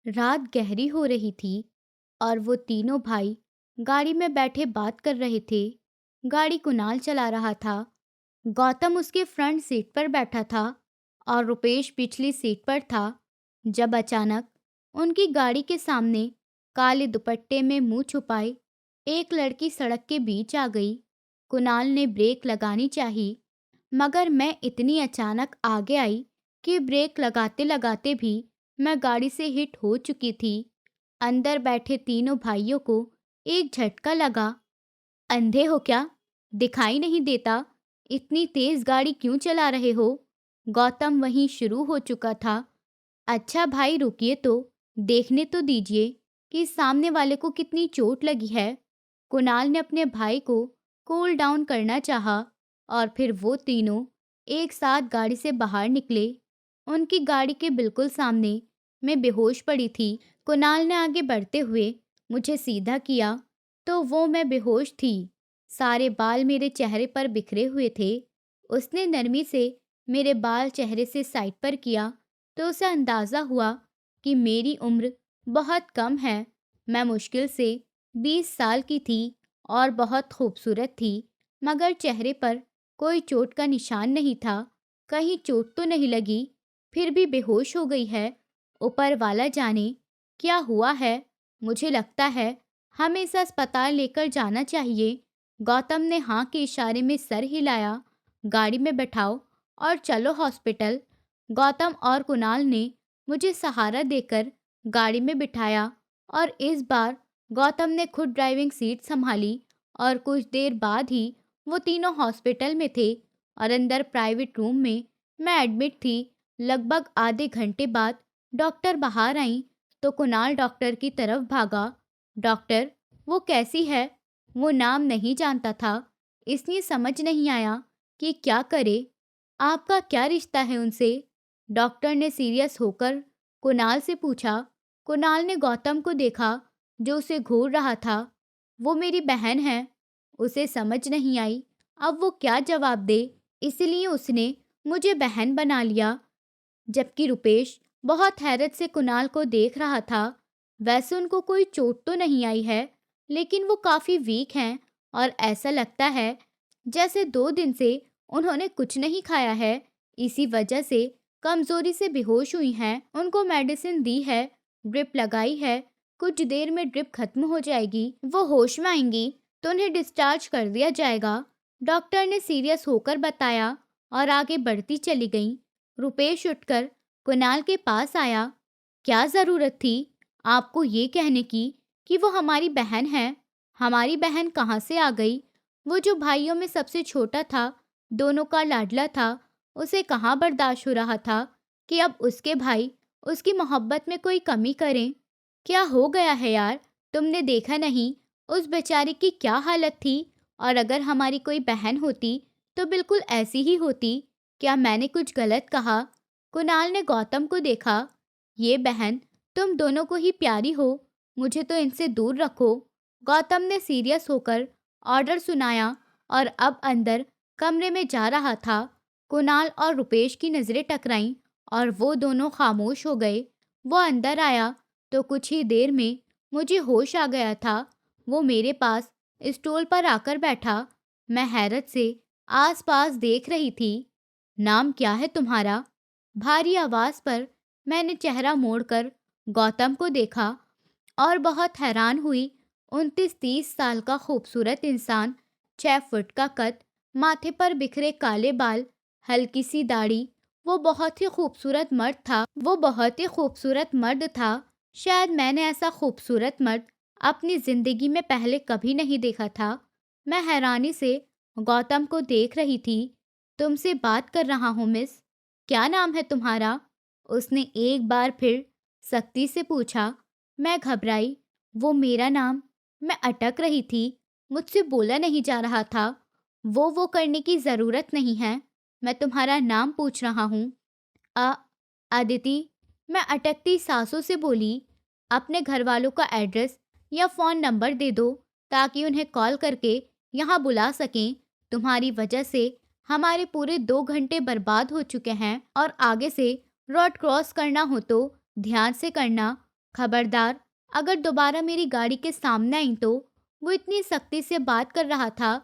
रात गहरी हो रही थी और वो तीनों भाई गाड़ी में बैठे बात कर रहे थे। गाड़ी कुणाल चला रहा था। गौतम उसके फ्रंट सीट पर बैठा था और रुपेश पिछली सीट पर था। जब अचानक उनकी गाड़ी के सामने काले दुपट्टे में मुंह छुपाए एक लड़की सड़क के बीच आ गई। कुणाल ने ब्रेक लगानी चाही, मगर मैं इतनी अचानक आगे आई कि ब्रेक लगाते लगाते भी मैं गाड़ी से हिट हो चुकी थी। अंदर बैठे तीनों भाइयों को एक झटका लगा। अंधे हो क्या? दिखाई नहीं देता? इतनी तेज गाड़ी क्यों चला रहे हो? गौतम वहीं शुरू हो चुका था। अच्छा भाई रुकिए तो, देखने तो दीजिए कि सामने वाले को कितनी चोट लगी है। कुणाल ने अपने भाई को कूल डाउन करना चाहा और फिर वो तीनों एक साथ गाड़ी से बाहर निकले। उनकी गाड़ी के बिल्कुल सामने मैं बेहोश पड़ी थी। कुणाल ने आगे बढ़ते हुए मुझे सीधा किया तो वो मैं बेहोश थी। सारे बाल मेरे चेहरे पर बिखरे हुए थे। उसने नरमी से मेरे बाल चेहरे से साइड पर किया तो उसे अंदाज़ा हुआ कि मेरी उम्र बहुत कम है। मैं मुश्किल से 20 साल की थी और बहुत खूबसूरत थी, मगर चेहरे पर कोई चोट का निशान नहीं था। कहीं चोट तो नहीं लगी, फिर भी बेहोश हो गई है। ऊपर वाला जाने क्या हुआ है। मुझे लगता है हमें इसे अस्पताल लेकर जाना चाहिए। गौतम ने हाँ के इशारे में सर हिलाया। गाड़ी में बैठाओ और चलो हॉस्पिटल। गौतम और कुणाल ने मुझे सहारा देकर गाड़ी में बिठाया और इस बार गौतम ने खुद ड्राइविंग सीट संभाली और कुछ देर बाद ही वो तीनों हॉस्पिटल में थे और अंदर प्राइवेट रूम में मैं एडमिट थी। लगभग आधे घंटे बाद डॉक्टर बाहर आई तो कुणाल डॉक्टर की तरफ भागा। डॉक्टर, वो कैसी है? वो नाम नहीं जानता था, इसलिए समझ नहीं आया कि क्या करे। आपका क्या रिश्ता है उनसे? डॉक्टर ने सीरियस होकर कुणाल से पूछा। कुणाल ने गौतम को देखा जो उसे घूर रहा था। वो मेरी बहन है। उसे समझ नहीं आई अब वो क्या जवाब दे, इसलिए उसने मुझे बहन बना लिया। जबकि रुपेश बहुत हैरत से कुणाल को देख रहा था। वैसे उनको कोई चोट तो नहीं आई है, लेकिन वो काफी वीक हैं और ऐसा लगता है जैसे 2 दिन से उन्होंने कुछ नहीं खाया है। इसी वजह से कमजोरी से बेहोश हुई हैं। उनको मेडिसिन दी है, ड्रिप लगाई है। कुछ देर में ड्रिप खत्म हो जाएगी, वो होश में आएंगी तो उन्हें डिस्चार्ज कर दिया जाएगा। डॉक्टर ने सीरियस होकर बताया और आगे बढ़ती चली गई। रुपेश उठकर कुणाल के पास आया। क्या जरूरत थी आपको ये कहने की कि वो हमारी बहन है? हमारी बहन कहाँ से आ गई? वो जो भाइयों में सबसे छोटा था, दोनों का लाडला था, उसे कहाँ बर्दाश्त हो रहा था कि अब उसके भाई उसकी मोहब्बत में कोई कमी करें? क्या हो गया है यार? तुमने देखा नहीं उस बेचारी की क्या हालत थी? और अगर हमारी कोई बहन होती तो बिल्कुल ऐसी ही होती। क्या मैंने कुछ गलत कहा? कुणाल ने गौतम को देखा। ये बहन, तुम दोनों को ही प्यारी हो, मुझे तो इनसे दूर रखो। गौतम ने सीरियस होकर ऑर्डर सुनाया और अब अंदर कमरे में जा रहा था। कुणाल और रुपेश की नजरें टकराईं और वो दोनों खामोश हो गए। वो अंदर आया तो कुछ ही देर में मुझे होश आ गया था। वो मेरे पास स्टूल पर आकर बैठा। मैं हैरत से आसपास देख रही थी। नाम क्या है तुम्हारा? भारी आवाज पर मैंने चेहरा मोड़कर गौतम को देखा और बहुत हैरान हुई। 29-30 साल का खूबसूरत इंसान, 6 फुट का कद, माथे पर बिखरे काले बाल, हल्की सी दाढ़ी। वो बहुत ही खूबसूरत मर्द था। वो बहुत ही खूबसूरत मर्द था। शायद मैंने ऐसा खूबसूरत मर्द अपनी जिंदगी में पहले कभी नहीं देखा था। मैं हैरानी से गौतम को देख रही थी। तुमसे बात कर रहा हूँ मिस। क्या नाम है तुम्हारा? उसने एक बार फिर सख्ती से पूछा। मैं घबराई। वो मेरा नाम? मैं अटक रही थी। मुझसे बोला नहीं जा रहा था। वो करने की जरूरत नहीं है। मैं तुम्हारा नाम पूछ रहा हूँ। अ अदिति, मैं अटकती सांसों से बोली। अपने घर वालों का एड्रेस या फोन नंबर दे दो ताकि उन्हें कॉल करके यहाँ बुला सकें। तुम्हारी वजह से हमारे पूरे 2 घंटे बर्बाद हो चुके हैं और आगे से रोड क्रॉस करना हो तो ध्यान से करना, खबरदार, अगर दोबारा मेरी गाड़ी के सामने आई तो। वो इतनी सख्ती से बात कर रहा था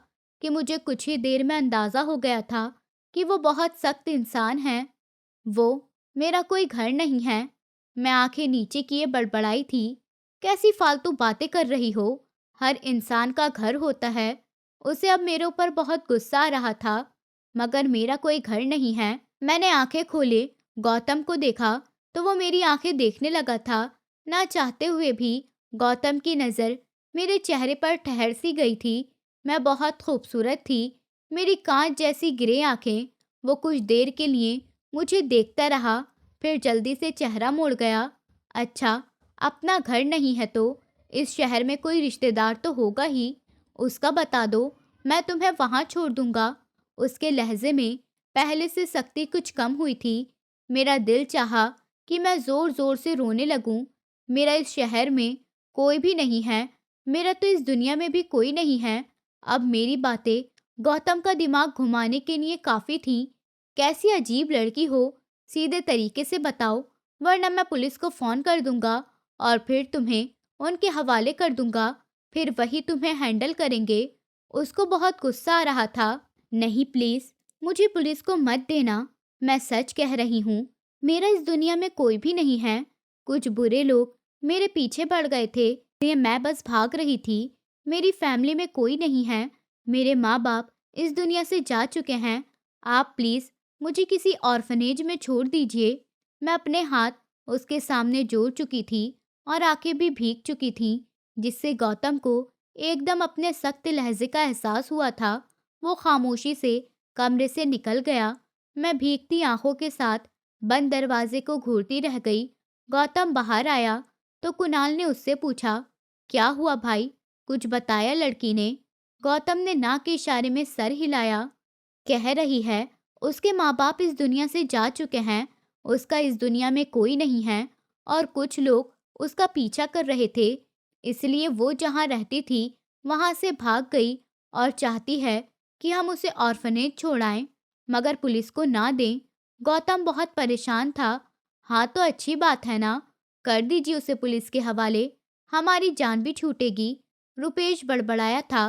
कि मुझे कुछ ही देर में अंदाजा हो गया था कि वो बहुत सख्त इंसान है। वो मेरा कोई घर नहीं है। मैं आंखें नीचे किए बड़बड़ाई थी, कैसी फालतू बातें कर रही हो? हर इंसान का घर होता है। उसे अब मेरे ऊपर बहुत गुस्सा आ रहा था, मगर मेरा कोई घर नहीं है। मैंने आंखें खोले, गौतम को देखा तो वो मेरी आंखें देखने लगा था। ना चाहते हुए भी गौतम की नज़र मेरे चेहरे पर ठहर सी गई थी। मैं बहुत खूबसूरत थी। मेरी कांच जैसी ग्रे आंखें। वो कुछ देर के लिए मुझे देखता रहा, फिर जल्दी से चेहरा मोड़ गया। अच्छा, अपना घर नहीं है तो इस शहर में कोई रिश्तेदार तो होगा ही। उसका बता दो, मैं तुम्हें वहाँ छोड़ दूंगा। उसके लहजे में पहले से सख्ती कुछ कम हुई थी। मेरा दिल चाहा कि मैं जोर जोर से रोने लगूं। मेरा इस शहर में कोई भी नहीं है। मेरा तो इस दुनिया में भी कोई नहीं है। अब मेरी बातें गौतम का दिमाग घुमाने के लिए काफी थी। कैसी अजीब लड़की हो, सीधे तरीके से बताओ, वरना मैं पुलिस को फोन कर दूंगा और फिर तुम्हें उनके हवाले कर दूंगा। फिर वही तुम्हें हैंडल करेंगे। उसको बहुत गुस्सा आ रहा था। नहीं प्लीज, मुझे पुलिस को मत देना। मैं सच कह रही हूँ, मेरा इस दुनिया में कोई भी नहीं है। कुछ बुरे लोग मेरे पीछे पड़ गए थे, इसलिए मैं बस भाग रही थी। मेरी फैमिली में कोई नहीं है। मेरे माँ बाप इस दुनिया से जा चुके हैं। आप प्लीज मुझे किसी ऑर्फनेज में छोड़ दीजिए। मैं अपने हाथ उसके सामने जोड़ चुकी थी और आंखें भी भीग चुकी थीं, जिससे गौतम को एकदम अपने सख्त लहजे का एहसास हुआ था। वो खामोशी से कमरे से निकल गया। मैं भीगती आंखों के साथ बंद दरवाजे को घूरती रह गई। गौतम बाहर आया तो कुणाल ने उससे पूछा, क्या हुआ भाई? कुछ बताया लड़की ने? गौतम ने ना के इशारे में सर हिलाया। कह रही है उसके माँ बाप इस दुनिया से जा चुके हैं। उसका इस दुनिया में कोई नहीं है और कुछ लोग उसका पीछा कर रहे थे, इसलिए वो जहाँ रहती थी वहाँ से भाग गई और चाहती है कि हम उसे ऑर्फनेज छोड़ाएं, मगर पुलिस को ना दें। गौतम बहुत परेशान था। हाँ तो अच्छी बात है ना, कर दीजिए उसे पुलिस के हवाले, हमारी जान भी छूटेगी। रुपेश बड़बड़ाया था।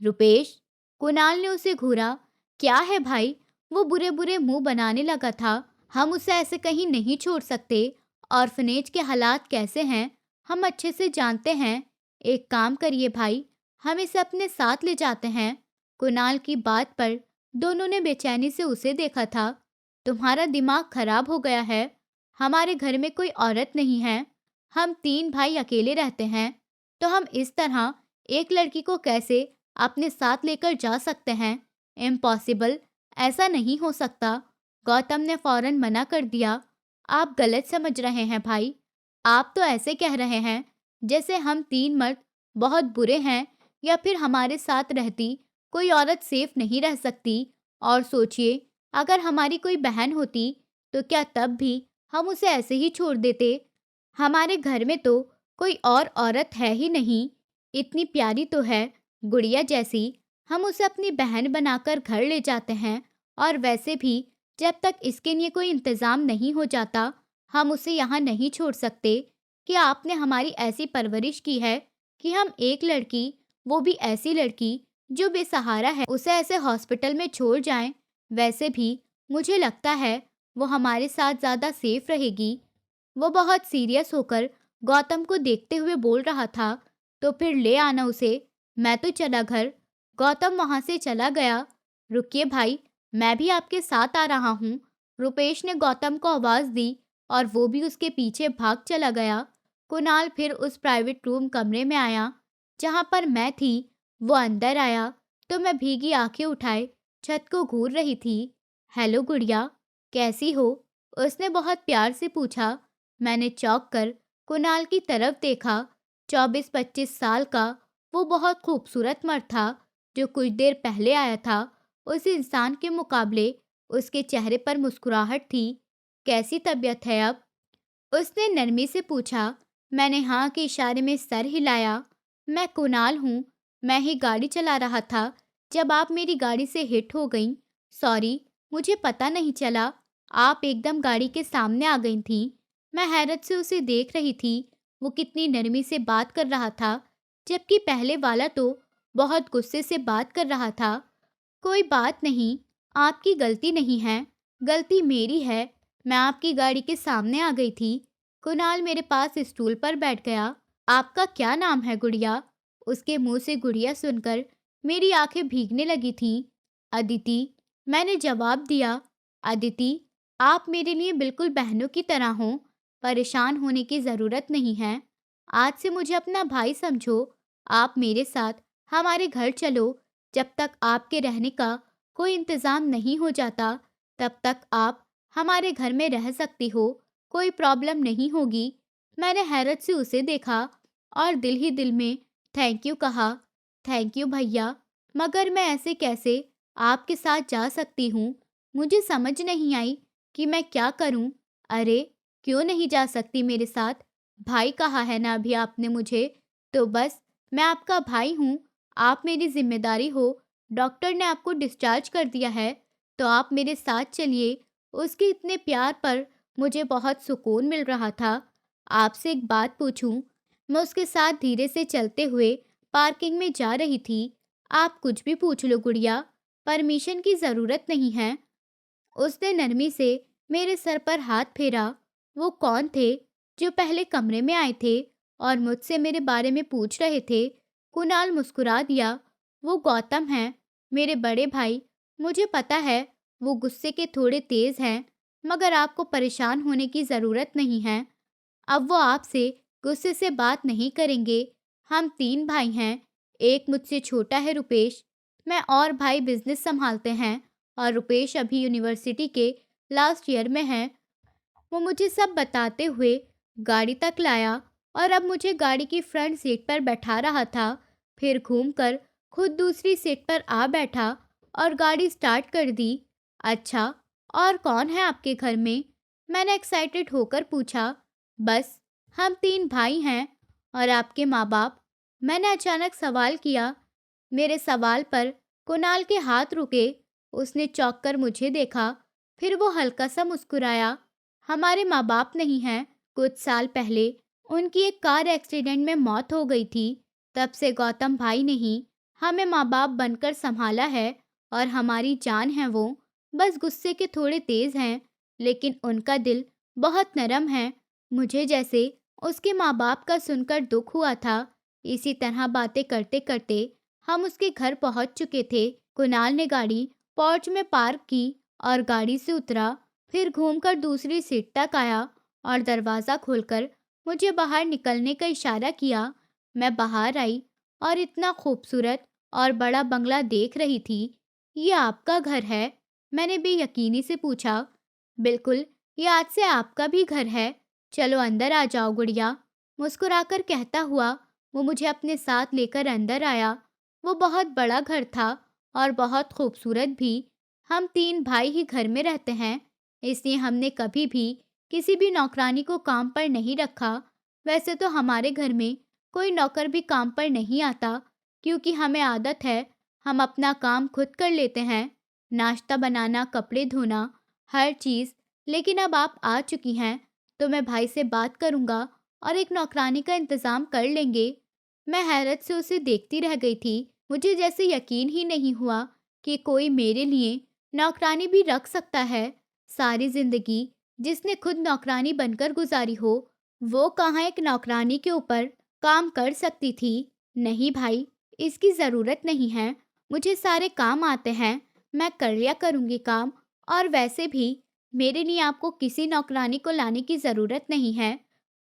रुपेश? कुणाल ने उसे घूरा। क्या है भाई? वो बुरे बुरे मुंह बनाने लगा था। हम उसे ऐसे कहीं नहीं छोड़ सकते। ऑर्फनेज के हालात कैसे हैं हम अच्छे से जानते हैं। एक काम करिए भाई, हम इसे अपने साथ ले जाते हैं। कुणाल की बात पर दोनों ने बेचैनी से उसे देखा था। तुम्हारा दिमाग खराब हो गया है। हमारे घर में कोई औरत नहीं है। हम 3 भाई अकेले रहते हैं, तो हम इस तरह एक लड़की को कैसे अपने साथ लेकर जा सकते हैं? इम्पॉसिबल, ऐसा नहीं हो सकता। गौतम ने फौरन मना कर दिया। आप गलत समझ रहे हैं भाई। आप तो ऐसे कह रहे हैं जैसे हम 3 मर्द बहुत बुरे हैं, या फिर हमारे साथ रहती कोई औरत सेफ नहीं रह सकती। और सोचिए, अगर हमारी कोई बहन होती तो क्या तब भी हम उसे ऐसे ही छोड़ देते? हमारे घर में तो कोई और औरत है ही नहीं। इतनी प्यारी तो है, गुड़िया जैसी। हम उसे अपनी बहन बनाकर घर ले जाते हैं, और वैसे भी जब तक इसके लिए कोई इंतजाम नहीं हो जाता, हम उसे यहाँ नहीं छोड़ सकते। कि आपने हमारी ऐसी परवरिश की है कि हम एक लड़की, वो भी ऐसी लड़की जो बेसहारा है, उसे ऐसे हॉस्पिटल में छोड़ जाएं। वैसे भी मुझे लगता है वो हमारे साथ ज़्यादा सेफ रहेगी। वो बहुत सीरियस होकर गौतम को देखते हुए बोल रहा था। तो फिर ले आना उसे, मैं तो चला घर। गौतम वहां से चला गया। रुकिए भाई, मैं भी आपके साथ आ रहा हूँ। रुपेश ने गौतम को आवाज दी और वो भी उसके पीछे भाग चला गया। कुणाल फिर उस प्राइवेट रूम कमरे में आया जहाँ पर मैं थी। वो अंदर आया तो मैं भीगी आंखें उठाए छत को घूर रही थी। हेलो गुड़िया, कैसी हो? उसने बहुत प्यार से पूछा। मैंने चौंक कर कुणाल की तरफ देखा। 24-25 साल का वो बहुत खूबसूरत मर्द था जो कुछ देर पहले आया था। उस इंसान के मुकाबले उसके चेहरे पर मुस्कुराहट थी। कैसी तबीयत है अब? उसने नरमी से पूछा। मैंने हाँ के इशारे में सर हिलाया। मैं कुणाल हूँ। मैं ही गाड़ी चला रहा था जब आप मेरी गाड़ी से हिट हो गईं। सॉरी, मुझे पता नहीं चला। आप एकदम गाड़ी के सामने आ गई थीं। मैं हैरत से उसे देख रही थी। वो कितनी नरमी से बात कर रहा था, जबकि पहले वाला तो बहुत गुस्से से बात कर रहा था। कोई बात नहीं, आपकी गलती नहीं है, गलती मेरी है। मैं आपकी गाड़ी के सामने आ गई थी। कुणाल मेरे पास स्टूल पर बैठ गया। आपका क्या नाम है गुड़िया? उसके मुंह से गुड़िया सुनकर मेरी आंखें भीगने लगी थीं। अदिति, मैंने जवाब दिया। अदिति, आप मेरे लिए बिल्कुल बहनों की तरह हो, परेशान होने की ज़रूरत नहीं है। आज से मुझे अपना भाई समझो। आप मेरे साथ हमारे घर चलो। जब तक आपके रहने का कोई इंतज़ाम नहीं हो जाता, तब तक आप हमारे घर में रह सकती हो, कोई प्रॉब्लम नहीं होगी। मैंने हैरत से उसे देखा और दिल ही दिल में थैंक यू कहा। थैंक यू भैया, मगर मैं ऐसे कैसे आपके साथ जा सकती हूँ? मुझे समझ नहीं आई कि मैं क्या करूँ। अरे, क्यों नहीं जा सकती मेरे साथ? भाई कहा है ना अभी आपने मुझे, तो बस मैं आपका भाई हूँ, आप मेरी ज़िम्मेदारी हो। डॉक्टर ने आपको डिस्चार्ज कर दिया है, तो आप मेरे साथ चलिए। उसके इतने प्यार पर मुझे बहुत सुकून मिल रहा था। आपसे एक बात पूछूं? मैं उसके साथ धीरे से चलते हुए पार्किंग में जा रही थी। आप कुछ भी पूछ लो गुड़िया, परमिशन की ज़रूरत नहीं है। उसने नरमी से मेरे सर पर हाथ फेरा। वो कौन थे जो पहले कमरे में आए थे और मुझसे मेरे बारे में पूछ रहे थे? कुणाल मुस्कुरा दिया। वो गौतम हैं, मेरे बड़े भाई। मुझे पता है वो गुस्से के थोड़े तेज हैं, मगर आपको परेशान होने की ज़रूरत नहीं है। अब वो आपसे गुस्से से बात नहीं करेंगे। हम 3 भाई हैं, एक मुझसे छोटा है रुपेश। मैं और भाई बिजनेस संभालते हैं और रुपेश अभी यूनिवर्सिटी के लास्ट ईयर में है। वो मुझे सब बताते हुए गाड़ी तक लाया और अब मुझे गाड़ी की फ्रंट सीट पर बैठा रहा था। फिर घूमकर खुद दूसरी सीट पर आ बैठा और गाड़ी स्टार्ट कर दी। अच्छा, और कौन है आपके घर में? मैंने एक्साइटेड होकर पूछा। बस, हम 3 भाई हैं। और आपके माँ बाप? मैंने अचानक सवाल किया। मेरे सवाल पर कुणाल के हाथ रुके। उसने चौंक कर मुझे देखा, फिर वो हल्का सा मुस्कुराया। हमारे माँ बाप नहीं हैं। कुछ साल पहले उनकी एक कार एक्सीडेंट में मौत हो गई थी। तब से गौतम भाई ने ही हमें माँ बाप बनकर संभाला है और हमारी जान है वो। बस गुस्से के थोड़े तेज हैं, लेकिन उनका दिल बहुत नरम है, मुझे जैसे उसके माँ बाप का सुनकर दुख हुआ था। इसी तरह बातें करते करते हम उसके घर पहुंच चुके थे। कुणाल ने गाड़ी पोर्च में पार्क की और गाड़ी से उतरा। फिर घूमकर दूसरी सीट तक आया और दरवाज़ा खोलकर मुझे बाहर निकलने का इशारा किया। मैं बाहर आई और इतना खूबसूरत और बड़ा बंगला देख रही थी। ये आपका घर है? मैंने बेयकीनी से पूछा। बिल्कुल, ये आज से आपका भी घर है। चलो अंदर आ जाओ गुड़िया। मुस्कुराकर कहता हुआ वो मुझे अपने साथ लेकर अंदर आया। वो बहुत बड़ा घर था और बहुत खूबसूरत भी। हम 3 भाई ही घर में रहते हैं, इसलिए हमने कभी भी किसी भी नौकरानी को काम पर नहीं रखा। वैसे तो हमारे घर में कोई नौकर भी काम पर नहीं आता, क्योंकि हमें आदत है, हम अपना काम खुद कर लेते हैं, नाश्ता बनाना, कपड़े धोना, हर चीज़। लेकिन अब आप आ चुकी हैं, तो मैं भाई से बात करूँगा और एक नौकरानी का इंतज़ाम कर लेंगे। मैं हैरत से उसे देखती रह गई थी। मुझे जैसे यकीन ही नहीं हुआ कि कोई मेरे लिए नौकरानी भी रख सकता है। सारी जिंदगी जिसने खुद नौकरानी बनकर गुजारी हो, वो कहाँ एक नौकरानी के ऊपर काम कर सकती थी। नहीं भाई, इसकी ज़रूरत नहीं है। मुझे सारे काम आते हैं, मैं कर लिया करूँगी काम। और वैसे भी मेरे लिए आपको किसी नौकरानी को लाने की ज़रूरत नहीं है।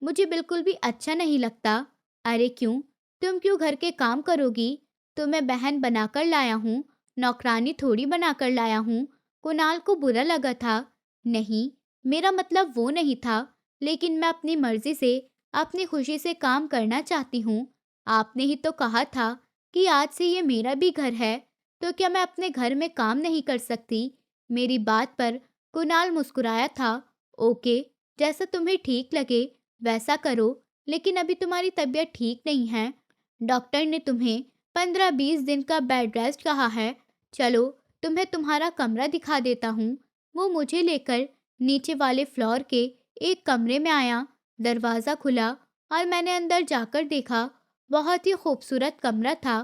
मुझे बिल्कुल भी अच्छा नहीं लगता। अरे क्यों? तुम क्यों घर के काम करोगी? तुम्हें बहन बनाकर लाया हूँ, नौकरानी थोड़ी बनाकर लाया हूँ। कुणाल को बुरा लगा था। नहीं, मेरा मतलब वो नहीं था, लेकिन मैं अपनी मर्जी से, अपनी खुशी से काम करना चाहती हूँ। आपने ही तो कहा था कि आज से ये मेरा भी घर है, तो क्या मैं अपने घर में काम नहीं कर सकती? मेरी बात पर कुणाल मुस्कुराया था। ओके, जैसा तुम्हें ठीक लगे वैसा करो, लेकिन अभी तुम्हारी तबीयत ठीक नहीं है। डॉक्टर ने तुम्हें 15-20 दिन का बेड रेस्ट कहा है। चलो, तुम्हें तुम्हारा कमरा दिखा देता हूँ। वो मुझे लेकर नीचे वाले फ्लोर के एक कमरे में आया। दरवाज़ा खुला और मैंने अंदर जाकर देखा। बहुत ही खूबसूरत कमरा था।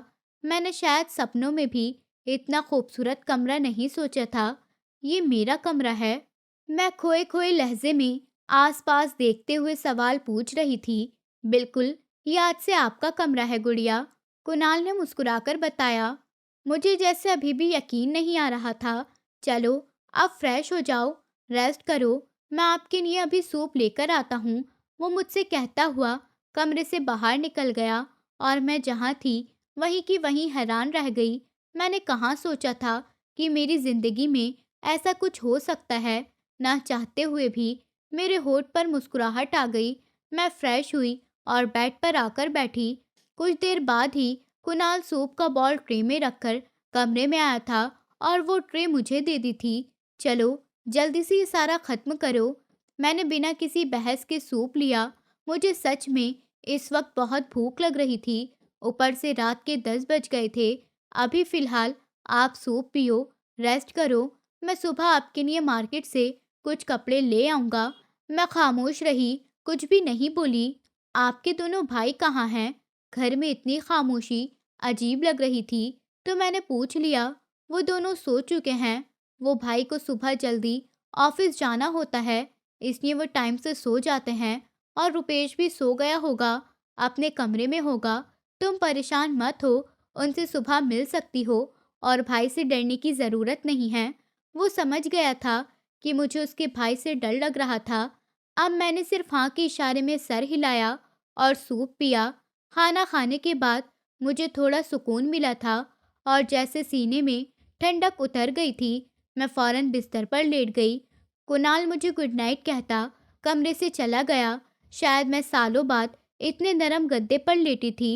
मैंने शायद सपनों में भी इतना खूबसूरत कमरा नहीं सोचा था। ये मेरा कमरा है। मैं खोए खोए लहजे में आसपास देखते हुए सवाल पूछ रही थी। बिल्कुल, ये आज से आपका कमरा है गुड़िया, कुणाल ने मुस्कुराकर बताया। मुझे जैसे अभी भी यकीन नहीं आ रहा था। चलो, अब फ्रेश हो जाओ, रेस्ट करो, मैं आपके लिए अभी सूप लेकर आता हूँ। वो मुझसे कहता हुआ कमरे से बाहर निकल गया और मैं जहाँ थी वहीं की वहीं हैरान रह गई। मैंने कहाँ सोचा था कि मेरी जिंदगी में ऐसा कुछ हो सकता है। ना चाहते हुए भी मेरे होठ पर मुस्कुराहट आ गई। मैं फ्रेश हुई और बेड पर आकर बैठी। कुछ देर बाद ही कुणाल सूप का बॉल ट्रे में रखकर कमरे में आया था और वो ट्रे मुझे दे दी थी। चलो, जल्दी से ये सारा खत्म करो। मैंने बिना किसी बहस के सूप लिया। मुझे सच में इस वक्त बहुत भूख लग रही थी। ऊपर से रात के 10 बज गए थे। अभी फिलहाल आप सूप पियो, रेस्ट करो। मैं सुबह आपके लिए मार्केट से कुछ कपड़े ले आऊँगा। मैं खामोश रही, कुछ भी नहीं बोली। आपके दोनों भाई कहाँ हैं? घर में इतनी खामोशी अजीब लग रही थी, तो मैंने पूछ लिया। वो दोनों सो चुके हैं। वो भाई को सुबह जल्दी ऑफिस जाना होता है, इसलिए वो टाइम से सो जाते हैं। और रुपेश भी सो गया होगा, अपने कमरे में होगा। तुम परेशान मत हो, उनसे सुबह मिल सकती हो और भाई से डरने की ज़रूरत नहीं है। वो समझ गया था कि मुझे उसके भाई से डर लग रहा था। अब मैंने सिर्फ हाँ के इशारे में सर हिलाया और सूप पिया। खाना खाने के बाद मुझे थोड़ा सुकून मिला था और जैसे सीने में ठंडक उतर गई थी, मैं फौरन बिस्तर पर लेट गई। कुणाल मुझे गुड नाइट कहता कमरे से चला गया। शायद मैं सालों बाद इतने नरम गद्दे पर लेटी थी।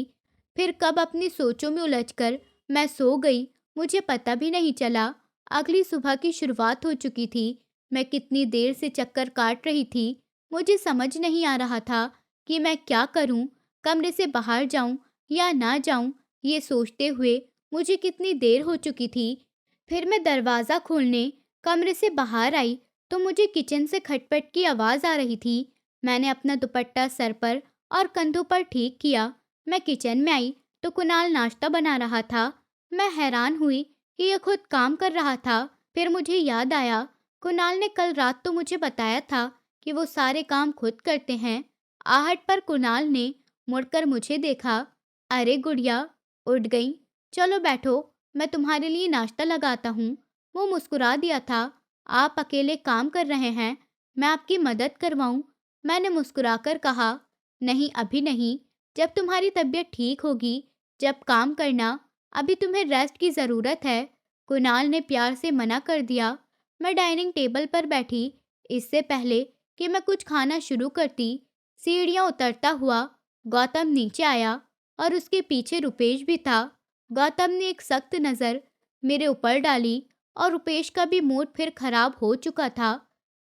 फिर कब अपनी सोचों में उलझकर मैं सो गई, मुझे पता भी नहीं चला। अगली सुबह की शुरुआत हो चुकी थी। मैं कितनी देर से चक्कर काट रही थी, मुझे समझ नहीं आ रहा था कि मैं क्या करूं, कमरे से बाहर जाऊं या ना जाऊं। ये सोचते हुए मुझे कितनी देर हो चुकी थी। फिर मैं दरवाज़ा खोलने कमरे से बाहर आई तो मुझे किचन से खटपट की आवाज़ आ रही थी। मैंने अपना दुपट्टा सर पर और कंधों पर ठीक किया। मैं किचन में आई तो कुणाल नाश्ता बना रहा था। मैं हैरान हुई कि यह खुद काम कर रहा था। फिर मुझे याद आया, कुणाल ने कल रात तो मुझे बताया था कि वो सारे काम खुद करते हैं। आहट पर कुणाल ने मुड़कर मुझे देखा। अरे गुड़िया, उठ गई? चलो बैठो, मैं तुम्हारे लिए नाश्ता लगाता हूँ। वो मुस्कुरा दिया था। आप अकेले काम कर रहे हैं, मैं आपकी मदद करवाऊँ? मैंने मुस्कुराकर कहा। नहीं, अभी नहीं, जब तुम्हारी तबीयत ठीक होगी, जब काम करना, अभी तुम्हें रेस्ट की ज़रूरत है। कुणाल ने प्यार से मना कर दिया। मैं डाइनिंग टेबल पर बैठी। इससे पहले कि मैं कुछ खाना शुरू करती, सीढ़ियाँ उतरता हुआ गौतम नीचे आया और उसके पीछे रुपेश भी था। गौतम ने एक सख्त नज़र मेरे ऊपर डाली और रुपेश का भी मूड फिर खराब हो चुका था।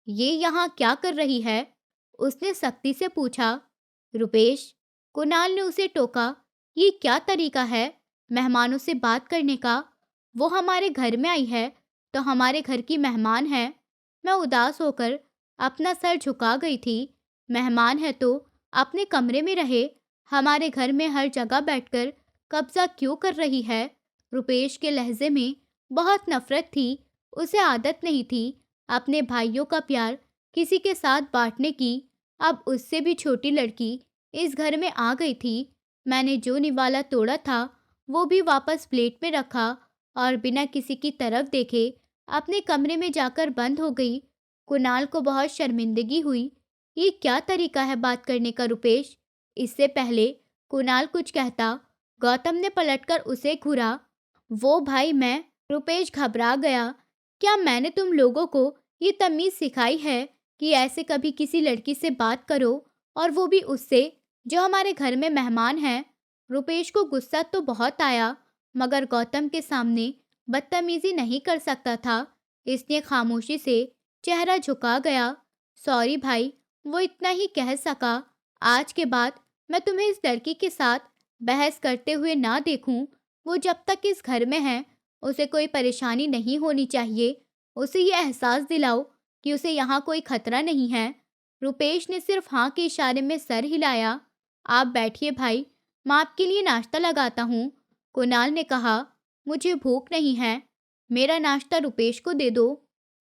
ये यहाँ क्या कर रही है? उसने सख्ती से पूछा। रुपेश, कुणाल ने उसे टोका। ये क्या तरीका है मेहमानों से बात करने का? वो हमारे घर में आई है तो हमारे घर की मेहमान है। मैं उदास होकर अपना सर झुका गई थी। मेहमान है तो अपने कमरे में रहे, हमारे घर में हर जगह बैठकर कब्जा क्यों कर रही है? रुपेश के लहजे में बहुत नफरत थी। उसे आदत नहीं थी अपने भाइयों का प्यार किसी के साथ बांटने की। अब उससे भी छोटी लड़की इस घर में आ गई थी। मैंने जो निवाला तोड़ा था वो भी वापस प्लेट में रखा और बिना किसी की तरफ देखे अपने कमरे में जाकर बंद हो गई। कुणाल को बहुत शर्मिंदगी हुई। ये क्या तरीका है बात करने का रुपेश? इससे पहले कुणाल कुछ कहता, गौतम ने पलटकर उसे घूरा। वो भाई मैं। रुपेश घबरा गया। क्या मैंने तुम लोगों को ये तमीज़ सिखाई है कि ऐसे कभी किसी लड़की से बात करो, और वो भी उससे जो हमारे घर में मेहमान है? रुपेश को गुस्सा तो बहुत आया, मगर गौतम के सामने बदतमीजी नहीं कर सकता था, इसलिए खामोशी से चेहरा झुका गया। सॉरी भाई, वो इतना ही कह सका। आज के बाद मैं तुम्हें इस लड़की के साथ बहस करते हुए ना देखूं। वो जब तक इस घर में है उसे कोई परेशानी नहीं होनी चाहिए। उसे ये एहसास दिलाओ कि उसे यहाँ कोई खतरा नहीं है। रुपेश ने सिर्फ हाँ के इशारे में सर हिलाया। आप बैठिए भाई, मैं आपके लिए नाश्ता लगाता हूँ। कुणाल ने कहा, मुझे भूख नहीं है, मेरा नाश्ता रुपेश को दे दो।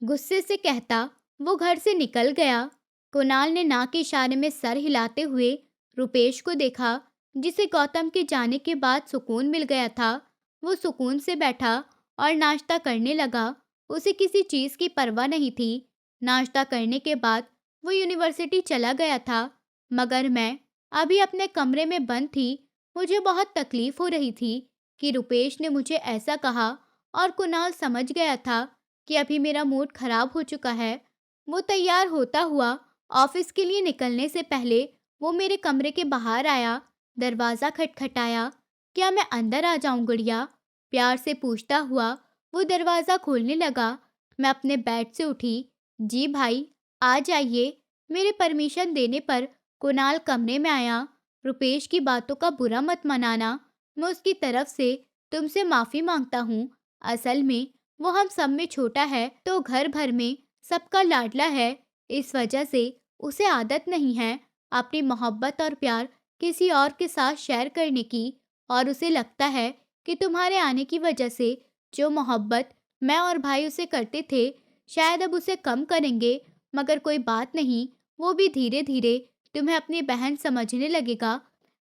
गुस्से से कहता वो घर से निकल गया। कुणाल ने ना के इशारे में सर हिलाते हुए रुपेश को देखा, जिसे गौतम के जाने के बाद सुकून मिल गया था। वो सुकून से बैठा और नाश्ता करने लगा। उसे किसी चीज़ की परवाह नहीं थी। नाश्ता करने के बाद वो यूनिवर्सिटी चला गया था, मगर मैं अभी अपने कमरे में बंद थी। मुझे बहुत तकलीफ हो रही थी कि रुपेश ने मुझे ऐसा कहा, और कुणाल समझ गया था कि अभी मेरा मूड खराब हो चुका है। वो तैयार होता हुआ ऑफिस के लिए निकलने से पहले वो मेरे कमरे के बाहर आया, दरवाज़ा खटखटाया। क्या मैं अंदर आ जाऊं गुड़िया? प्यार से पूछता हुआ वो दरवाज़ा खोलने लगा। मैं अपने बेड से उठी। जी भाई, आ जाइए। मेरे परमिशन देने पर कुणाल कमरे में आया। रुपेश की बातों का बुरा मत मनाना, मैं उसकी तरफ से तुमसे माफ़ी मांगता हूँ। असल में वो हम सब में छोटा है, तो घर भर में सबका लाडला है। इस वजह से उसे आदत नहीं है अपनी मोहब्बत और प्यार किसी और के साथ शेयर करने की, और उसे लगता है कि तुम्हारे आने की वजह से जो मोहब्बत मैं और भाई उसे करते थे, शायद अब उसे कम करेंगे। मगर कोई बात नहीं, वो भी धीरे धीरे तुम्हें अपनी बहन समझने लगेगा।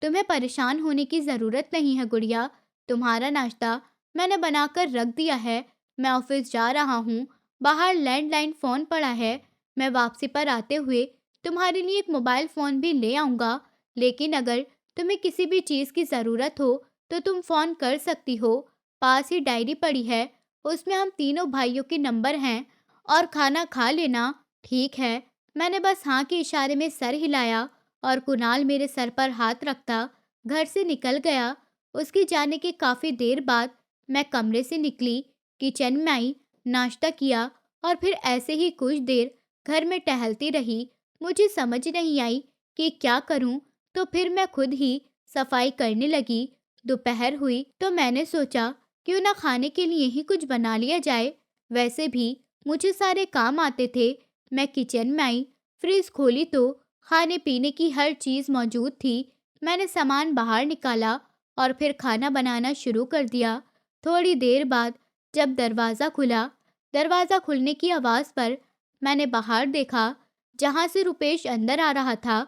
तुम्हें परेशान होने की ज़रूरत नहीं है गुड़िया। तुम्हारा नाश्ता मैंने बनाकर रख दिया है। मैं ऑफिस जा रहा हूँ, बाहर लैंडलाइन फ़ोन पड़ा है। मैं वापसी पर आते हुए तुम्हारे लिए एक मोबाइल फ़ोन भी ले आऊँगा, लेकिन अगर तुम्हें किसी भी चीज़ की ज़रूरत हो तो तुम फ़ोन कर सकती हो। पास ही डायरी पड़ी है, उसमें हम तीनों भाइयों के नंबर हैं। और खाना खा लेना, ठीक है? मैंने बस हाँ के इशारे में सर हिलाया, और कुणाल मेरे सर पर हाथ रखता घर से निकल गया। उसके जाने के काफ़ी देर बाद मैं कमरे से निकली, किचन में आई, नाश्ता किया, और फिर ऐसे ही कुछ देर घर में टहलती रही। मुझे समझ नहीं आई कि क्या करूं, तो फिर मैं खुद ही सफाई करने लगी। दोपहर हुई तो मैंने सोचा क्यों ना खाने के लिए ही कुछ बना लिया जाए। वैसे भी मुझे सारे काम आते थे। मैं किचन में आई, फ्रिज खोली तो खाने पीने की हर चीज़ मौजूद थी। मैंने सामान बाहर निकाला और फिर खाना बनाना शुरू कर दिया। थोड़ी देर बाद जब दरवाज़ा खुलने की आवाज़ पर मैंने बाहर देखा, जहाँ से रुपेश अंदर आ रहा था।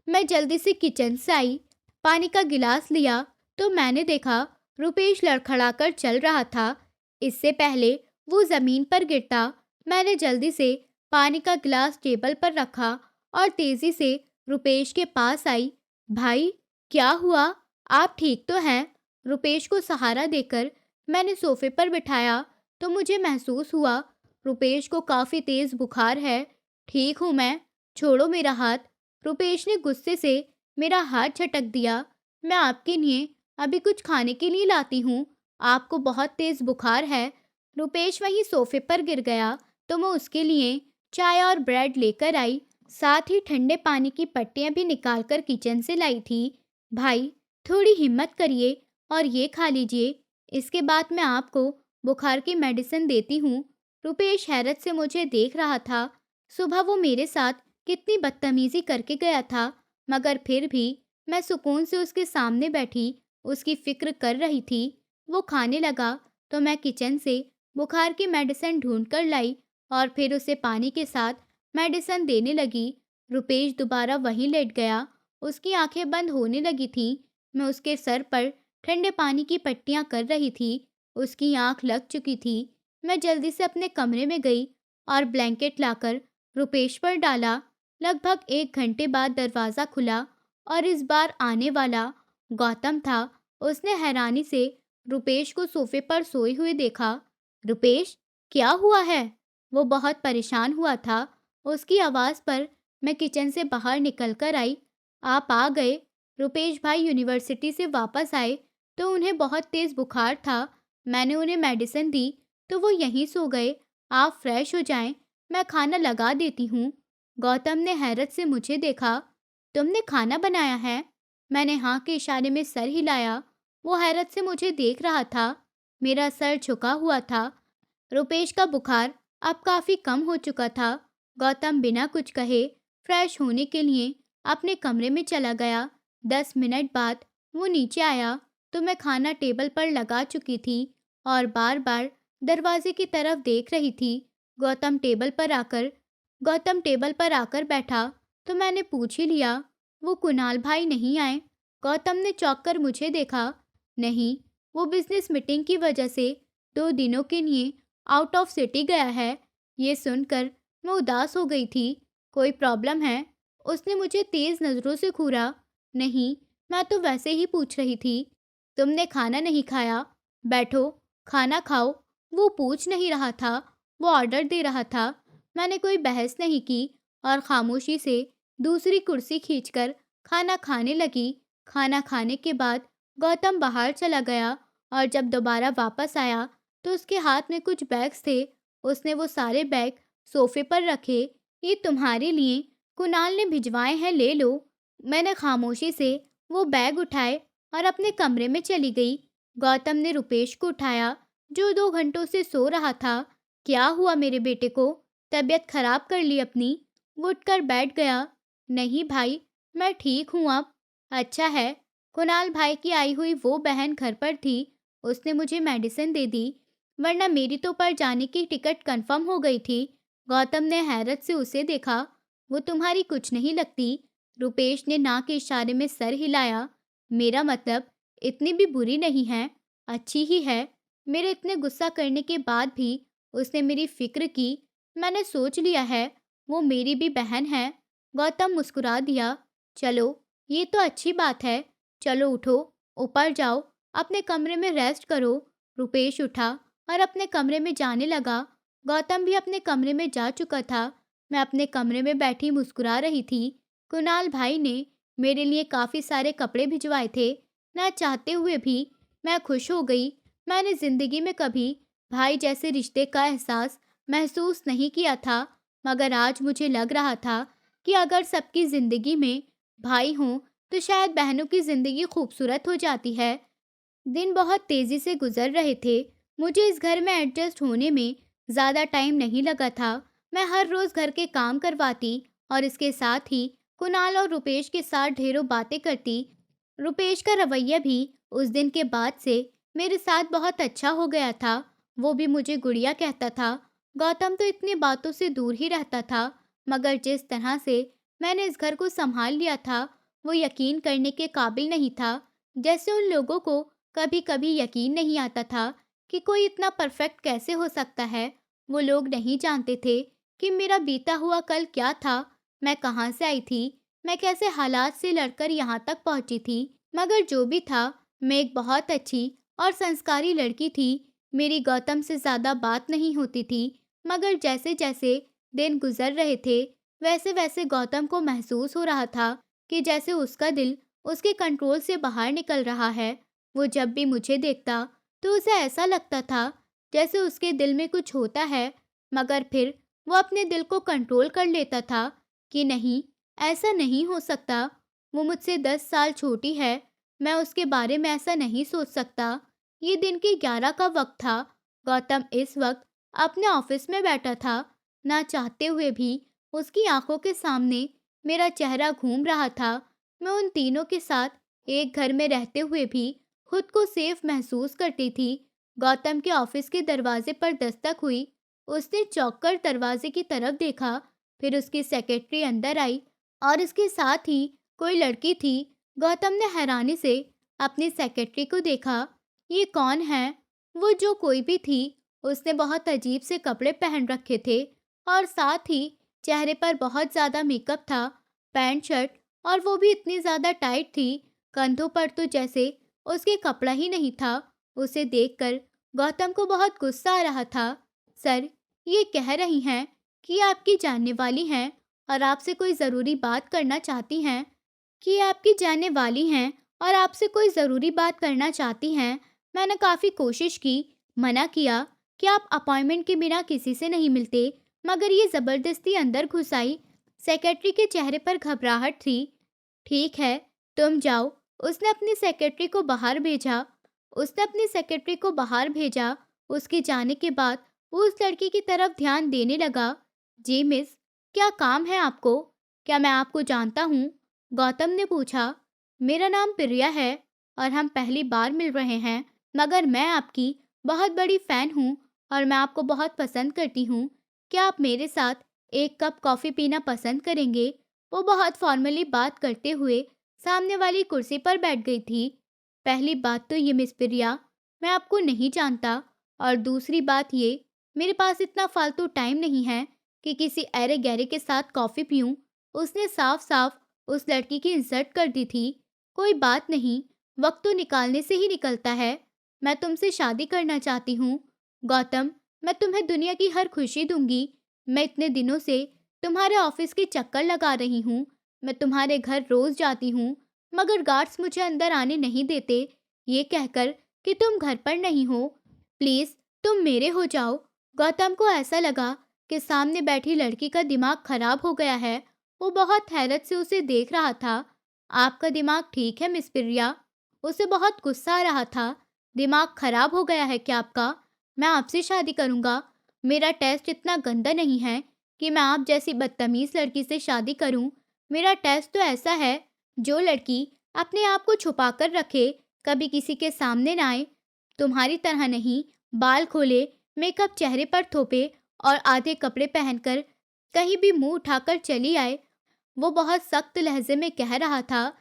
मैं जल्दी से किचन से आई, पानी का गिलास लिया तो मैंने देखा रुपेश लड़खड़ाकर चल रहा था। इससे पहले वो ज़मीन पर गिरता, मैंने जल्दी से पानी का गिलास टेबल पर रखा और तेज़ी से रुपेश के पास आई। भाई, क्या हुआ? आप ठीक तो हैं? रुपेश को सहारा देकर मैंने सोफे पर बिठाया तो मुझे महसूस हुआ रुपेश को काफ़ी तेज़ बुखार है। ठीक हूँ मैं, छोड़ो मेरा हाथ। रुपेश ने गुस्से से मेरा हाथ झटक दिया। मैं आपके लिए अभी कुछ खाने के लिए लाती हूँ, आपको बहुत तेज़ बुखार है। रुपेश वहीं सोफे पर गिर गया तो मैं उसके लिए चाय और ब्रेड लेकर आई, साथ ही ठंडे पानी की पट्टियाँ भी निकालकर किचन से लाई थी। भाई, थोड़ी हिम्मत करिए और ये खा लीजिए, इसके बाद मैं आपको बुखार की मेडिसिन देती हूँ। रुपेश हैरत से मुझे देख रहा था। सुबह वो मेरे साथ कितनी बदतमीजी करके गया था, मगर फिर भी मैं सुकून से उसके सामने बैठी उसकी फिक्र कर रही थी। वो खाने लगा तो मैं किचन से बुखार की मेडिसिन ढूंढ कर लाई और फिर उसे पानी के साथ मेडिसिन देने लगी। रुपेश दोबारा वहीं लेट गया, उसकी आंखें बंद होने लगी थीं। मैं उसके सर पर ठंडे पानी की पट्टियां कर रही थी। उसकी आंख लग चुकी थी। मैं जल्दी से अपने कमरे में गई और ब्लैंकेट लाकर रुपेश पर डाला। लगभग 1 घंटे बाद दरवाज़ा खुला और इस बार आने वाला गौतम था। उसने हैरानी से रुपेश को सोफे पर सोए हुए देखा। रुपेश, क्या हुआ है? वो बहुत परेशान हुआ था। उसकी आवाज़ पर मैं किचन से बाहर निकल कर आई। आप आ गए। रुपेश भाई यूनिवर्सिटी से वापस आए तो उन्हें बहुत तेज़ बुखार था। मैंने उन्हें मेडिसिन दी तो वो यहीं सो गए। आप फ्रेश हो जाएं, मैं खाना लगा देती हूँ। गौतम ने हैरत से मुझे देखा। तुमने खाना बनाया है? मैंने हाँ के इशारे में सर हिलाया। वो हैरत से मुझे देख रहा था। मेरा सर झुका हुआ था। रुपेश का बुखार अब काफ़ी कम हो चुका था। गौतम बिना कुछ कहे फ्रेश होने के लिए अपने कमरे में चला गया। 10 मिनट बाद वो नीचे आया तो मैं खाना टेबल पर लगा चुकी थी और बार बार दरवाजे की तरफ देख रही थी। गौतम टेबल पर आकर गौतम टेबल पर आकर बैठा तो मैंने पूछ ही लिया, वो कुणाल भाई नहीं आए? गौतम ने चौंक कर मुझे देखा। नहीं, वो बिजनेस मीटिंग की वजह से 2 दिनों के लिए आउट ऑफ सिटी गया है। ये सुनकर मैं उदास हो गई थी। कोई प्रॉब्लम है? उसने मुझे तेज नजरों से घूरा। नहीं, मैं तो वैसे ही पूछ रही थी। तुमने खाना नहीं खाया? बैठो, खाना खाओ। वो पूछ नहीं रहा था, वो ऑर्डर दे रहा था। मैंने कोई बहस नहीं की और खामोशी से दूसरी कुर्सी खींचकर खाना खाने लगी। खाना खाने के बाद गौतम बाहर चला गया और जब दोबारा वापस आया तो उसके हाथ में कुछ बैग्स थे। उसने वो सारे बैग सोफे पर रखे। ये तुम्हारे लिए, कुणाल ने भिजवाए हैं, ले लो। मैंने खामोशी से वो बैग उठाए और अपने कमरे में चली गई। गौतम ने रुपेश को उठाया जो 2 घंटों से सो रहा था। क्या हुआ मेरे बेटे को? तबीयत खराब कर ली अपनी? वो उठकर बैठ गया। नहीं भाई, मैं ठीक हूँ अब। अच्छा है। कुणाल भाई की आई हुई वो बहन घर पर थी। उसने मुझे मेडिसिन दे दी, वरना मेरी तो पर जाने की टिकट कंफर्म हो गई थी। गौतम ने हैरत से उसे देखा। वो तुम्हारी कुछ नहीं लगती। रुपेश ने ना के इशारे में सर हिलाया। मेरा मतलब इतनी भी बुरी नहीं है, अच्छी ही है। मेरे इतने गुस्सा करने के बाद भी उसने मेरी फिक्र की। मैंने सोच लिया है वो मेरी भी बहन है। गौतम मुस्कुरा दिया। चलो, ये तो अच्छी बात है। चलो उठो, ऊपर जाओ, अपने कमरे में रेस्ट करो। रुपेश उठा और अपने कमरे में जाने लगा। गौतम भी अपने कमरे में जा चुका था। मैं अपने कमरे में बैठी मुस्कुरा रही थी। कुणाल भाई ने मेरे लिए काफ़ी सारे कपड़े भिजवाए थे। ना चाहते हुए भी मैं खुश हो गई। मैंने ज़िंदगी में कभी भाई जैसे रिश्ते का एहसास महसूस नहीं किया था, मगर आज मुझे लग रहा था कि अगर सबकी ज़िंदगी में भाई हों तो शायद बहनों की ज़िंदगी खूबसूरत हो जाती है। दिन बहुत तेज़ी से गुजर रहे थे। मुझे इस घर में एडजस्ट होने में ज़्यादा टाइम नहीं लगा था। मैं हर रोज़ घर के काम करवाती और इसके साथ ही कुणाल और रुपेश के साथ ढेरों बातें करती। रुपेश का रवैया भी उस दिन के बाद से मेरे साथ बहुत अच्छा हो गया था। वो भी मुझे गुड़िया कहता था। गौतम तो इतनी बातों से दूर ही रहता था, मगर जिस तरह से मैंने इस घर को संभाल लिया था, वो यकीन करने के काबिल नहीं था। जैसे उन लोगों को कभी कभी यकीन नहीं आता था कि कोई इतना परफेक्ट कैसे हो सकता है। वो लोग नहीं जानते थे कि मेरा बीता हुआ कल क्या था, मैं कहाँ से आई थी, मैं कैसे हालात से लड़कर यहाँ तक पहुँची थी। मगर जो भी था, मैं एक बहुत अच्छी और संस्कारी लड़की थी। मेरी गौतम से ज़्यादा बात नहीं होती थी, मगर जैसे जैसे दिन गुजर रहे थे, वैसे वैसे गौतम को महसूस हो रहा था कि जैसे उसका दिल उसके कंट्रोल से बाहर निकल रहा है। वो जब भी मुझे देखता तो उसे ऐसा लगता था जैसे उसके दिल में कुछ होता है, मगर फिर वो अपने दिल को कंट्रोल कर लेता था कि नहीं, ऐसा नहीं हो सकता। वो मुझसे 10 साल छोटी है, मैं उसके बारे में ऐसा नहीं सोच सकता। ये दिन के 11 का वक्त था। गौतम इस वक्त अपने ऑफिस में बैठा था। ना चाहते हुए भी उसकी आंखों के सामने मेरा चेहरा घूम रहा था। मैं उन तीनों के साथ एक घर में रहते हुए भी खुद को सेफ महसूस करती थी। गौतम के ऑफिस के दरवाजे पर दस्तक हुई। उसने चौंक कर दरवाजे की तरफ देखा। फिर उसकी सेक्रेटरी अंदर आई और इसके साथ ही कोई लड़की थी। गौतम ने हैरानी से अपनी सेक्रेटरी को देखा। ये कौन है? वो जो कोई भी थी, उसने बहुत अजीब से कपड़े पहन रखे थे और साथ ही चेहरे पर बहुत ज़्यादा मेकअप था। पैंट शर्ट, और वो भी इतनी ज़्यादा टाइट थी, कंधों पर तो जैसे उसके कपड़ा ही नहीं था। उसे देखकर गौतम को बहुत गुस्सा आ रहा था। सर, ये कह रही हैं कि आपकी जानने वाली हैं और आपसे कोई ज़रूरी बात करना चाहती हैं, कि आपकी जानने वाली हैं और आपसे कोई ज़रूरी बात करना चाहती हैं। मैंने काफ़ी कोशिश की, मना किया कि आप अपॉइंटमेंट के बिना किसी से नहीं मिलते, मगर ये ज़बरदस्ती अंदर घुस आई। सेक्रेटरी के चेहरे पर घबराहट थी। ठीक है, तुम जाओ। उसने अपनी सेक्रेटरी को बाहर भेजा। उसके जाने के बाद वो उस लड़की की तरफ ध्यान देने लगा। जी मिस, क्या काम है आपको? क्या मैं आपको जानता हूँ? गौतम ने पूछा। मेरा नाम प्रिया है और हम पहली बार मिल रहे हैं, मगर मैं आपकी बहुत बड़ी फ़ैन हूँ और मैं आपको बहुत पसंद करती हूँ। क्या आप मेरे साथ एक कप कॉफ़ी पीना पसंद करेंगे? वो बहुत फॉर्मली बात करते हुए सामने वाली कुर्सी पर बैठ गई थी। पहली बात तो ये मिस प्रिया, मैं आपको नहीं जानता और दूसरी बात ये, मेरे पास इतना फालतू टाइम नहीं है कि किसी ऐरे-गैरे के साथ कॉफ़ी पीऊँ। उसने साफ-साफ उस लड़की की इंसल्ट कर दी थी। कोई बात नहीं, वक्त तो निकालने से ही निकलता है। मैं तुमसे शादी करना चाहती हूँ। गौतम, मैं तुम्हें दुनिया की हर खुशी दूंगी। मैं इतने दिनों से तुम्हारे ऑफिस के चक्कर लगा रही हूँ। मैं तुम्हारे घर रोज जाती हूँ, मगर गार्ड्स मुझे अंदर आने नहीं देते, ये कहकर कि तुम घर पर नहीं हो। प्लीज तुम मेरे हो जाओ। गौतम को ऐसा लगा कि सामने बैठी लड़की का दिमाग खराब हो गया है। वो बहुत हैरत से उसे देख रहा था। आपका दिमाग ठीक है मिस प्रिया? उसे बहुत गुस्सा आ रहा था। दिमाग खराब हो गया है क्या आपका? मैं आपसे शादी करूंगा। मेरा टेस्ट इतना गंदा नहीं है कि मैं आप जैसी बदतमीज लड़की से शादी करूं। मेरा टेस्ट तो ऐसा है, जो लड़की अपने आप को छुपा कर रखे, कभी किसी के सामने ना आए, तुम्हारी तरह नहीं, बाल खोले, मेकअप चेहरे पर थोपे और आधे कपड़े पहनकर कहीं भी मुंह उठाकर चली आए। वो बहुत सख्त लहजे में कह रहा था।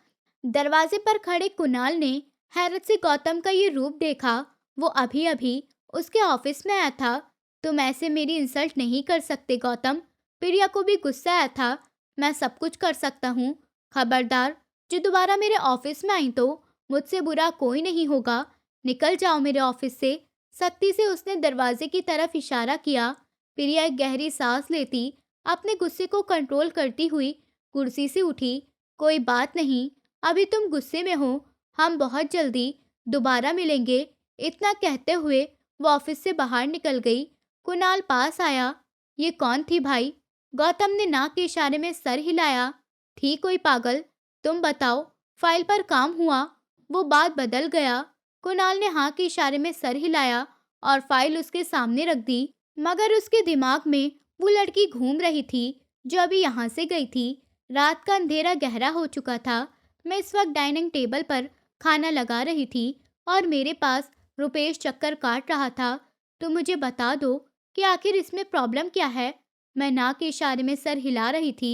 दरवाजे पर खड़े कुणाल ने हैरत से गौतम का ये रूप देखा। वो अभी अभी उसके ऑफिस में आया था। तुम ऐसे मेरी इंसल्ट नहीं कर सकते गौतम। प्रिया को भी गुस्सा आया था। मैं सब कुछ कर सकता हूँ। खबरदार, जो दोबारा मेरे ऑफिस में आई तो मुझसे बुरा कोई नहीं होगा। निकल जाओ मेरे ऑफिस से। सख्ती से उसने दरवाजे की तरफ इशारा किया। प्रिया एक गहरी सांस लेती, अपने गुस्से को कंट्रोल करती हुई कुर्सी से उठी। कोई बात नहीं, अभी तुम गुस्से में हो, हम बहुत जल्दी दोबारा मिलेंगे। इतना कहते हुए वो ऑफिस से बाहर निकल गई। कुणाल पास आया। ये कौन थी भाई? गौतम ने नाक के इशारे में सर हिलाया। थी कोई पागल? तुम बताओ, फाइल पर काम हुआ? वो बात बदल गया। कुणाल ने हाँ के इशारे में सर हिलाया और फाइल उसके सामने रख दी। मगर उसके दिमाग में वो लड़की घूम रही थी जो अभी यहाँ से गई थी। रात का अंधेरा गहरा हो चुका था। मैं इस वक्त डाइनिंग टेबल पर खाना लगा रही थी और मेरे पास रुपेश चक्कर काट रहा था। तो मुझे बता दो कि आखिर इसमें प्रॉब्लम क्या है? मैं ना के इशारे में सर हिला रही थी।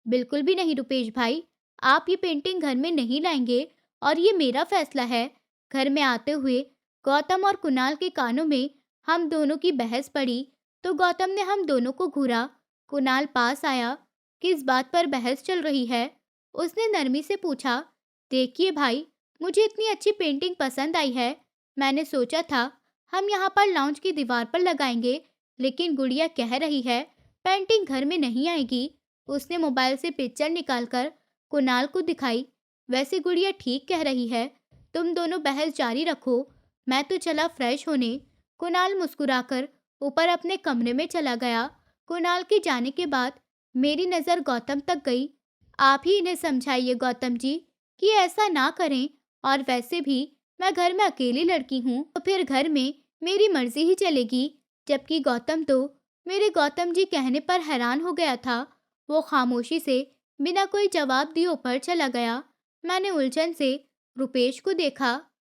बिल्कुल भी नहीं रुपेश भाई, आप ये पेंटिंग घर में नहीं लाएंगे और ये मेरा फैसला है। घर में आते हुए गौतम और कुणाल के कानों में हम दोनों की बहस पड़ी तो गौतम ने हम दोनों को घूरा। कुणाल पास आया। किस बात पर बहस चल रही है? उसने नरमी से पूछा। देखिए भाई, मुझे इतनी अच्छी पेंटिंग पसंद आई है। मैंने सोचा था हम यहाँ पर लाउंज की दीवार पर लगाएंगे, लेकिन गुड़िया कह रही है पेंटिंग घर में नहीं आएगी। उसने मोबाइल से पिक्चर निकालकर कुणाल को दिखाई। वैसे गुड़िया ठीक कह रही है। तुम दोनों बहस जारी रखो, मैं तो चला फ्रेश होने। कुणाल मुस्कुराकर ऊपर अपने कमरे में चला गया। कुणाल के जाने के बाद मेरी नज़र गौतम तक गई। आप ही इन्हें समझाइए गौतम जी कि ऐसा ना करें, और वैसे भी मैं घर में अकेली लड़की हूँ तो फिर घर में मेरी मर्जी ही चलेगी। जबकि गौतम तो मेरे गौतम जी कहने पर हैरान हो गया था। वो खामोशी से बिना कोई जवाब दिए ऊपर चला गया। मैंने उलझन से रुपेश को देखा।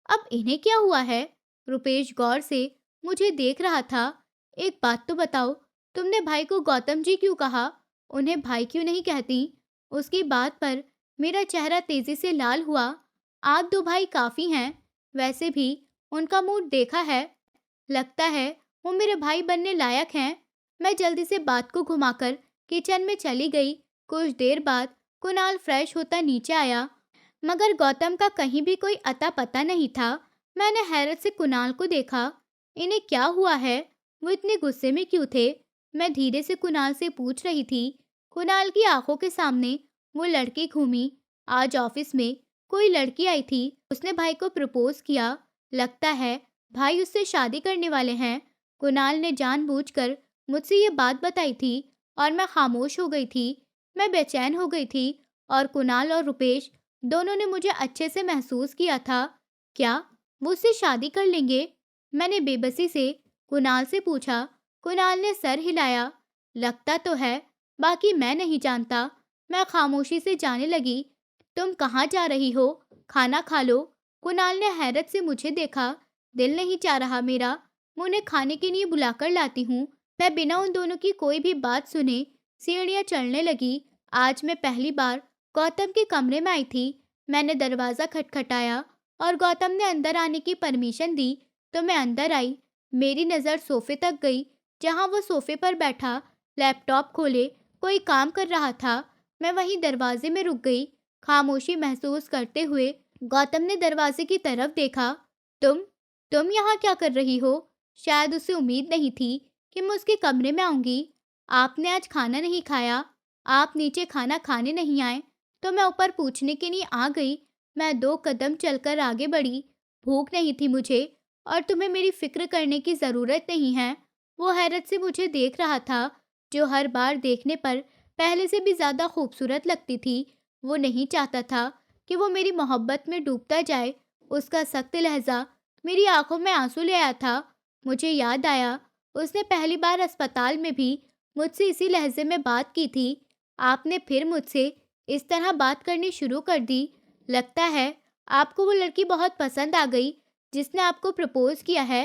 अब इन्हें क्या हुआ है? रुपेश गौर से मुझे देख रहा था। एक बात तो बताओ, तुमने भाई को गौतम जी क्यों कहा? उन्हें भाई क्यों नहीं कहती? उसकी बात पर मेरा चेहरा तेजी से लाल हुआ। आप दो भाई काफी हैं। वैसे भी उनका मूड देखा है, लगता है वो मेरे भाई बनने लायक हैं। मैं जल्दी से बात को घुमाकर किचन में चली गई। कुछ देर बाद कुणाल फ्रेश होता नीचे आया, मगर गौतम का कहीं भी कोई अता पता नहीं था। मैंने हैरत से कुणाल को देखा। इन्हें क्या हुआ है? वो इतने गुस्से में क्यों थे? मैं धीरे से कुणाल से पूछ रही थी। कुणाल की आंखों के सामने वो लड़की घूमी। आज ऑफिस में कोई लड़की आई थी, उसने भाई को प्रपोज किया। लगता है भाई उससे शादी करने वाले हैं। कुणाल ने जानबूझकर मुझसे ये बात बताई थी और मैं खामोश हो गई थी। मैं बेचैन हो गई थी और कुणाल और रुपेश दोनों ने मुझे अच्छे से महसूस किया था। क्या वो उससे शादी कर लेंगे? मैंने बेबसी से कुणाल से पूछा। कुणाल ने सर हिलाया। लगता तो है, बाकी मैं नहीं जानता। मैं खामोशी से जाने लगी। तुम कहाँ जा रही हो? खाना खा लो। कुणाल ने हैरत से मुझे देखा। दिल नहीं चाह रहा मेरा। मैं उन्हें खाने के लिए बुलाकर लाती हूँ। मैं बिना उन दोनों की कोई भी बात सुने सीढ़ियाँ चढ़ने लगी। आज मैं पहली बार गौतम के कमरे में आई थी। मैंने दरवाज़ा खटखटाया और गौतम ने अंदर आने की परमिशन दी तो मैं अंदर आई। मेरी नज़र सोफे तक गई जहाँ वो सोफे पर बैठा लैपटॉप खोले कोई काम कर रहा था। मैं वहीं दरवाजे में रुक गई, खामोशी महसूस करते हुए। गौतम ने दरवाजे की तरफ देखा। तुम तुम यहाँ क्या कर रही हो? शायद उसे उम्मीद नहीं थी कि मैं उसके कमरे में आऊंगी। आपने आज खाना नहीं खाया? आप नीचे खाना खाने नहीं आए? तो मैं ऊपर पूछने के लिए आ गई। मैं 2 कदम चलकर आगे बढ़ी। भूख नहीं थी मुझे और तुम्हें मेरी फिक्र करने की ज़रूरत नहीं है। वो हैरत से मुझे देख रहा था, जो हर बार देखने पर पहले से भी ज़्यादा खूबसूरत लगती थी। वो नहीं चाहता था कि वो मेरी मोहब्बत में डूबता जाए। उसका सख्त लहजा मेरी आंखों में आंसू ले आया था। मुझे याद आया, उसने पहली बार अस्पताल में भी मुझसे इसी लहजे में बात की थी। आपने फिर मुझसे इस तरह बात करनी शुरू कर दी। लगता है आपको वो लड़की बहुत पसंद आ गई जिसने आपको प्रपोज किया है।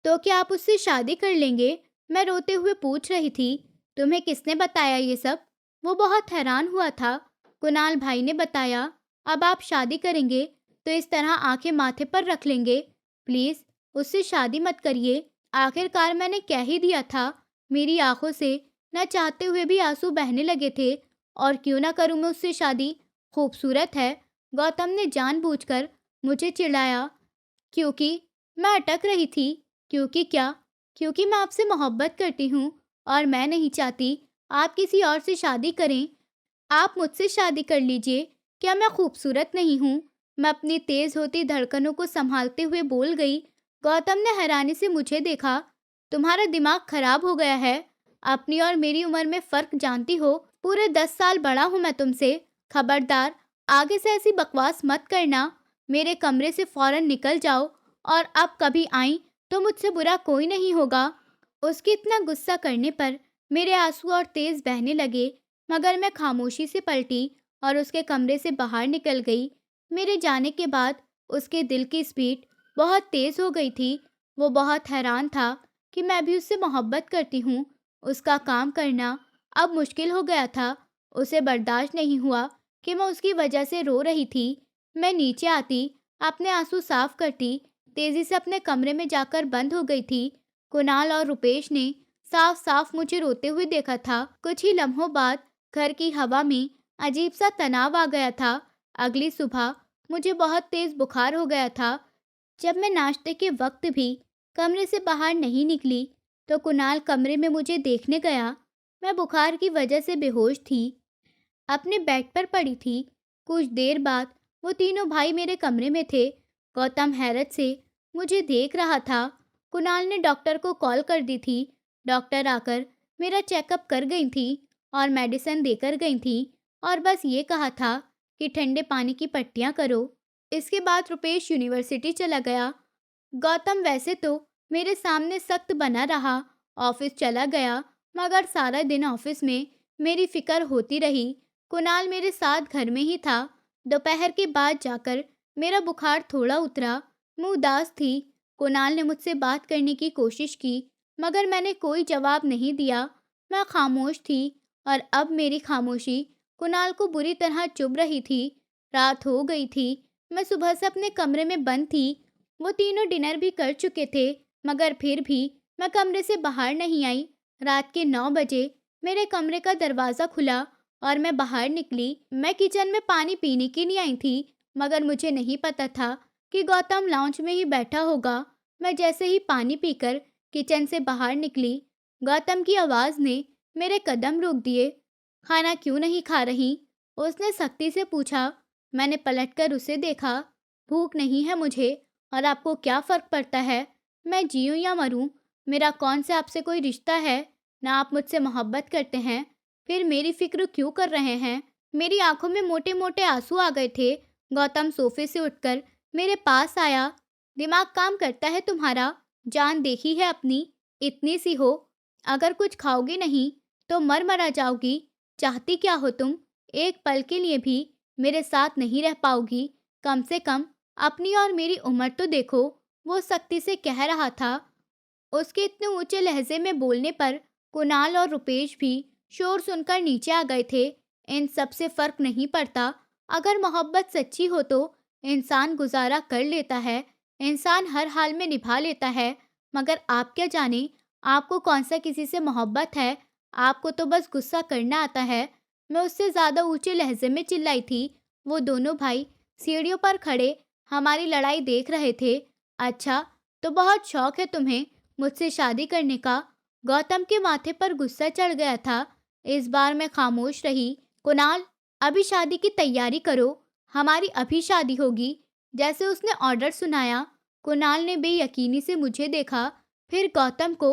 तो क्या आप उससे शादी कर लेंगे? मैं रोते हुए पूछ रही थी। तुम्हें किसने बताया ये सब? वो बहुत हैरान हुआ था। कुणाल भाई ने बताया। अब आप शादी करेंगे तो इस तरह आंखें माथे पर रख लेंगे? प्लीज उससे शादी मत करिए। आखिरकार मैंने कह ही दिया था। मेरी आंखों से न चाहते हुए भी आंसू बहने लगे थे। और क्यों ना करूं मैं उससे शादी? खूबसूरत है। गौतम ने जानबूझकर मुझे चिढ़ाया क्योंकि मैं अटक रही थी। क्योंकि क्या? क्योंकि मैं आपसे मोहब्बत करती हूँ और मैं नहीं चाहती आप किसी और से शादी करें। आप मुझसे शादी कर लीजिए। क्या मैं खूबसूरत नहीं हूँ? मैं अपनी तेज होती धड़कनों को संभालते हुए बोल गई। गौतम ने हैरानी से मुझे देखा। तुम्हारा दिमाग खराब हो गया है। अपनी और मेरी उम्र में फर्क जानती हो? पूरे 10 साल बड़ा हूँ मैं तुमसे। खबरदार, आगे से ऐसी बकवास मत करना। मेरे कमरे से फौरन निकल जाओ और अब कभी आई तो मुझसे बुरा कोई नहीं होगा। उसके इतना गुस्सा करने पर मेरे आंसू और तेज बहने लगे, मगर मैं खामोशी से पलटी और उसके कमरे से बाहर निकल गई। मेरे जाने के बाद उसके दिल की स्पीड बहुत तेज हो गई थी। वो बहुत हैरान था कि मैं भी उससे मोहब्बत करती हूँ। उसका काम करना अब मुश्किल हो गया था। उसे बर्दाश्त नहीं हुआ कि मैं उसकी वजह से रो रही थी। मैं नीचे आती, अपने आंसू साफ करती, तेजी से अपने कमरे में जाकर बंद हो गई थी। कुणाल और रुपेश ने साफ साफ मुझे रोते हुए देखा था। कुछ ही लम्हों बाद घर की हवा में अजीब सा तनाव आ गया था। अगली सुबह मुझे बहुत तेज बुखार हो गया था। जब मैं नाश्ते के वक्त भी कमरे से बाहर नहीं निकली तो कुणाल कमरे में मुझे देखने गया। मैं बुखार की वजह से बेहोश थी, अपने बेड पर पड़ी थी। कुछ देर बाद वो तीनों भाई मेरे कमरे में थे। गौतम हैरत से मुझे देख रहा था। कुणाल ने डॉक्टर को कॉल कर दी थी। डॉक्टर आकर मेरा चेकअप कर गई थी और मेडिसिन देकर गई थी और बस ये कहा था कि ठंडे पानी की पट्टियाँ करो। इसके बाद रुपेश यूनिवर्सिटी चला गया। गौतम वैसे तो मेरे सामने सख्त बना रहा, ऑफिस चला गया, मगर सारा दिन ऑफिस में मेरी फिक्र होती रही। कुणाल मेरे साथ घर में ही था। दोपहर के बाद जाकर मेरा बुखार थोड़ा उतरा। मैं उदास थी। कुणाल ने मुझसे बात करने की कोशिश की, मगर मैंने कोई जवाब नहीं दिया। मैं खामोश थी और अब मेरी खामोशी कुणाल को बुरी तरह चुभ रही थी। रात हो गई थी। मैं सुबह से अपने कमरे में बंद थी। वो तीनों डिनर भी कर चुके थे, मगर फिर भी मैं कमरे से बाहर नहीं आई। रात के 9 बजे मेरे कमरे का दरवाज़ा खुला और मैं बाहर निकली। मैं किचन में पानी पीने के लिए आई थी, मगर मुझे नहीं पता था कि गौतम लाउंज में ही बैठा होगा। मैं जैसे ही पानी पीकर किचन से बाहर निकली, गौतम की आवाज़ ने मेरे कदम रोक दिए। खाना क्यों नहीं खा रही? उसने सख्ती से पूछा। मैंने पलटकर उसे देखा। भूख नहीं है मुझे और आपको क्या फ़र्क पड़ता है? मैं जीऊँ या मरूँ? मेरा कौन से आपसे कोई रिश्ता है? ना आप मुझसे मोहब्बत करते हैं, फिर मेरी फ़िक्र क्यों कर रहे हैं? मेरी आंखों में मोटे-मोटे आंसू आ गए थे। गौतम सोफे से उठकर मेरे पास आया। दिमाग काम करता है तुम्हारा? जान देखी है अपनी? इतनी सी हो। अगर कुछ खाओगी नहीं तो मर मरा जाओगी। चाहती क्या हो तुम? एक पल के लिए भी मेरे साथ नहीं रह पाओगी। कम से कम अपनी और मेरी उम्र तो देखो, वो सख्ती से कह रहा था। उसके इतने ऊंचे लहजे में बोलने पर कुणाल और रुपेश भी शोर सुनकर नीचे आ गए थे। इन सब से फर्क नहीं पड़ता। अगर मोहब्बत सच्ची हो तो इंसान गुजारा कर लेता है, इंसान हर हाल में निभा लेता है। मगर आप क्या जाने, आपको कौन सा किसी से मोहब्बत है? आपको तो बस गुस्सा करना आता है। मैं उससे ज्यादा ऊंचे लहजे में चिल्लाई थी। वो दोनों भाई सीढ़ियों पर खड़े हमारी लड़ाई देख रहे थे। अच्छा, तो बहुत शौक है तुम्हें मुझसे शादी करने का? गौतम के माथे पर गुस्सा चढ़ गया था। इस बार मैं खामोश रही। कुणाल, अभी शादी की तैयारी करो, हमारी अभी शादी होगी। जैसे उसने ऑर्डर सुनाया, कुणाल ने बेयकीनी से मुझे देखा, फिर गौतम को।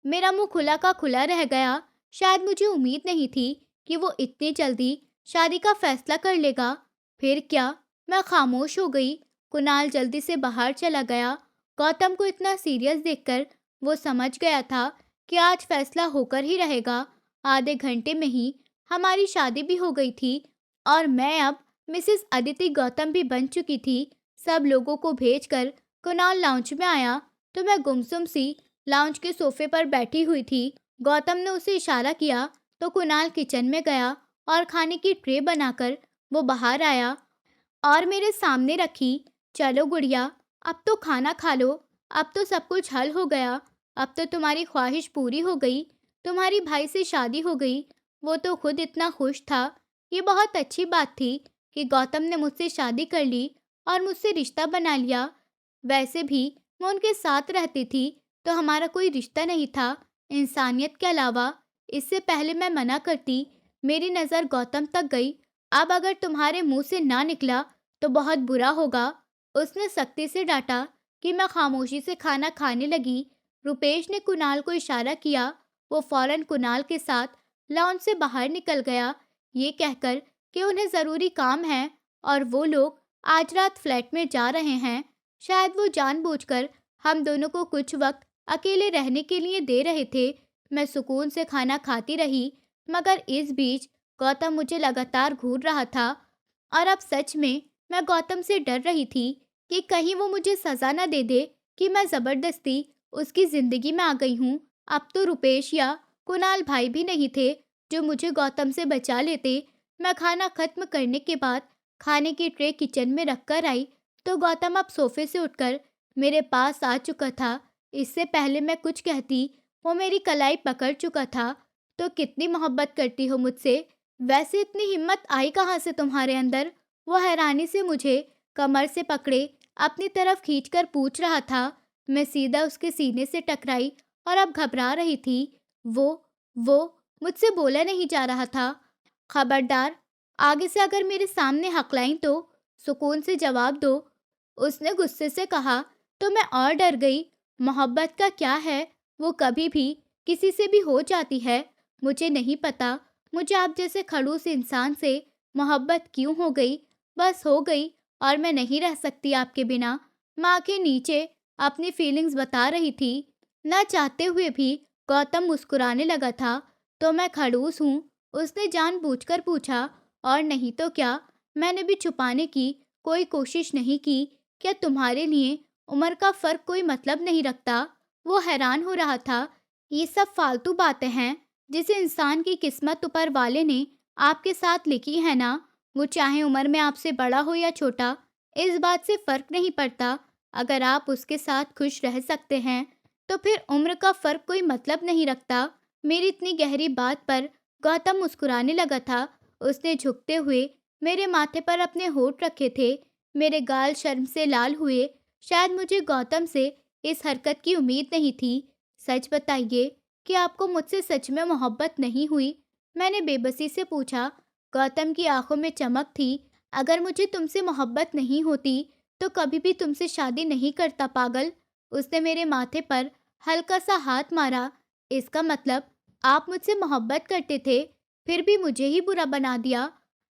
मेरा मुंह खुला का खुला रह गया। शायद मुझे उम्मीद नहीं थी कि वो इतनी जल्दी शादी का फैसला कर लेगा। फिर क्या, मैं खामोश हो गई। कुणाल जल्दी से बाहर चला गया। गौतम को इतना सीरियस देखकर वो समझ गया था कि आज फैसला होकर ही रहेगा। आधे घंटे में ही हमारी शादी भी हो गई थी और मैं अब मिसेस अदिति गौतम भी बन चुकी थी। सब लोगों को भेजकर कुणाल लाउंज में आया तो मैं गुमसुम सी लाउंज के सोफे पर बैठी हुई थी। गौतम ने उसे इशारा किया तो कुणाल किचन में गया और खाने की ट्रे बनाकर वो बाहर आया और मेरे सामने रखी। चलो गुड़िया, अब तो खाना खा लो। अब तो सब कुछ हल हो गया। अब तो तुम्हारी ख्वाहिश पूरी हो गई। तुम्हारी भाई से शादी हो गई। वो तो खुद इतना खुश था। ये बहुत अच्छी बात थी कि गौतम ने मुझसे शादी कर ली और मुझसे रिश्ता बना लिया। वैसे भी मैं उनके साथ रहती थी तो हमारा कोई रिश्ता नहीं था इंसानियत के अलावा। इससे पहले मैं मना करती। मेरी नज़र गौतम तक गई। अब अगर तुम्हारे मुंह से ना निकला तो बहुत बुरा होगा। उसने सख्ती से डांटा कि मैं खामोशी से खाना खाने लगी। रुपेश ने कुणाल को इशारा किया। वो फौरन कुणाल के साथ लॉन से बाहर निकल गया, ये कहकर कि उन्हें ज़रूरी काम है और वो लोग आज रात फ्लैट में जा रहे हैं। शायद वो जानबूझकर हम दोनों को कुछ वक्त अकेले रहने के लिए दे रहे थे। मैं सुकून से खाना खाती रही, मगर इस बीच गौतम मुझे लगातार घूर रहा था और अब सच में मैं गौतम से डर रही थी कि कहीं वो मुझे सज़ा न दे दे कि मैं ज़बरदस्ती उसकी ज़िंदगी में आ गई हूँ। अब तो रुपेश या कुणाल भाई भी नहीं थे जो मुझे गौतम से बचा लेते। मैं खाना खत्म करने के बाद खाने की ट्रे किचन में रख कर आई तो गौतम अब सोफे से उठकर मेरे पास आ चुका था। इससे पहले मैं कुछ कहती, वो मेरी कलाई पकड़ चुका था। तो कितनी मोहब्बत करती हो मुझसे? वैसे इतनी हिम्मत आई कहाँ से तुम्हारे अंदर? वो हैरानी से मुझे कमर से पकड़े अपनी तरफ खींचकर पूछ रहा था। मैं सीधा उसके सीने से टकराई और अब घबरा रही थी। वो वो मुझसे बोला नहीं जा रहा था। खबरदार, आगे से अगर मेरे सामने हकलाई तो सुकून से जवाब दो, उसने गुस्से से कहा। तो मैं और डर गई। मोहब्बत का क्या है, वो कभी भी किसी से भी हो जाती है। मुझे नहीं पता मुझे आप जैसे खड़ूस इंसान से मोहब्बत क्यों हो गई। बस हो गई और मैं नहीं रह सकती आपके बिना। माँ के नीचे अपनी फीलिंग्स बता रही थी। न चाहते हुए भी गौतम मुस्कुराने लगा था। तो मैं खड़ूस हूँ, उसने जानबूझकर पूछा। और नहीं तो क्या, मैंने भी छुपाने की कोई कोशिश नहीं की। क्या तुम्हारे लिए उम्र का फर्क कोई मतलब नहीं रखता? वो हैरान हो रहा था। ये सब फालतू बातें हैं जिसे इंसान की किस्मत ऊपर वाले ने आपके साथ लिखी है ना। वो चाहे उम्र में आपसे बड़ा हो या छोटा, इस बात से फर्क नहीं पड़ता। अगर आप उसके साथ खुश रह सकते हैं तो फिर उम्र का फर्क कोई मतलब नहीं रखता। मेरी इतनी गहरी बात पर गौतम मुस्कुराने लगा था। उसने झुकते हुए मेरे माथे पर अपने होंठ रखे थे। मेरे गाल शर्म से लाल हुए। शायद मुझे गौतम से इस हरकत की उम्मीद नहीं थी। सच बताइए कि आपको मुझसे सच में मोहब्बत नहीं हुई? मैंने बेबसी से पूछा। गौतम की आंखों में चमक थी। अगर मुझे तुमसे मोहब्बत नहीं होती तो कभी भी तुमसे शादी नहीं करता पागल। उसने मेरे माथे पर हल्का सा हाथ मारा। इसका मतलब आप मुझसे मोहब्बत करते थे, फिर भी मुझे ही बुरा बना दिया।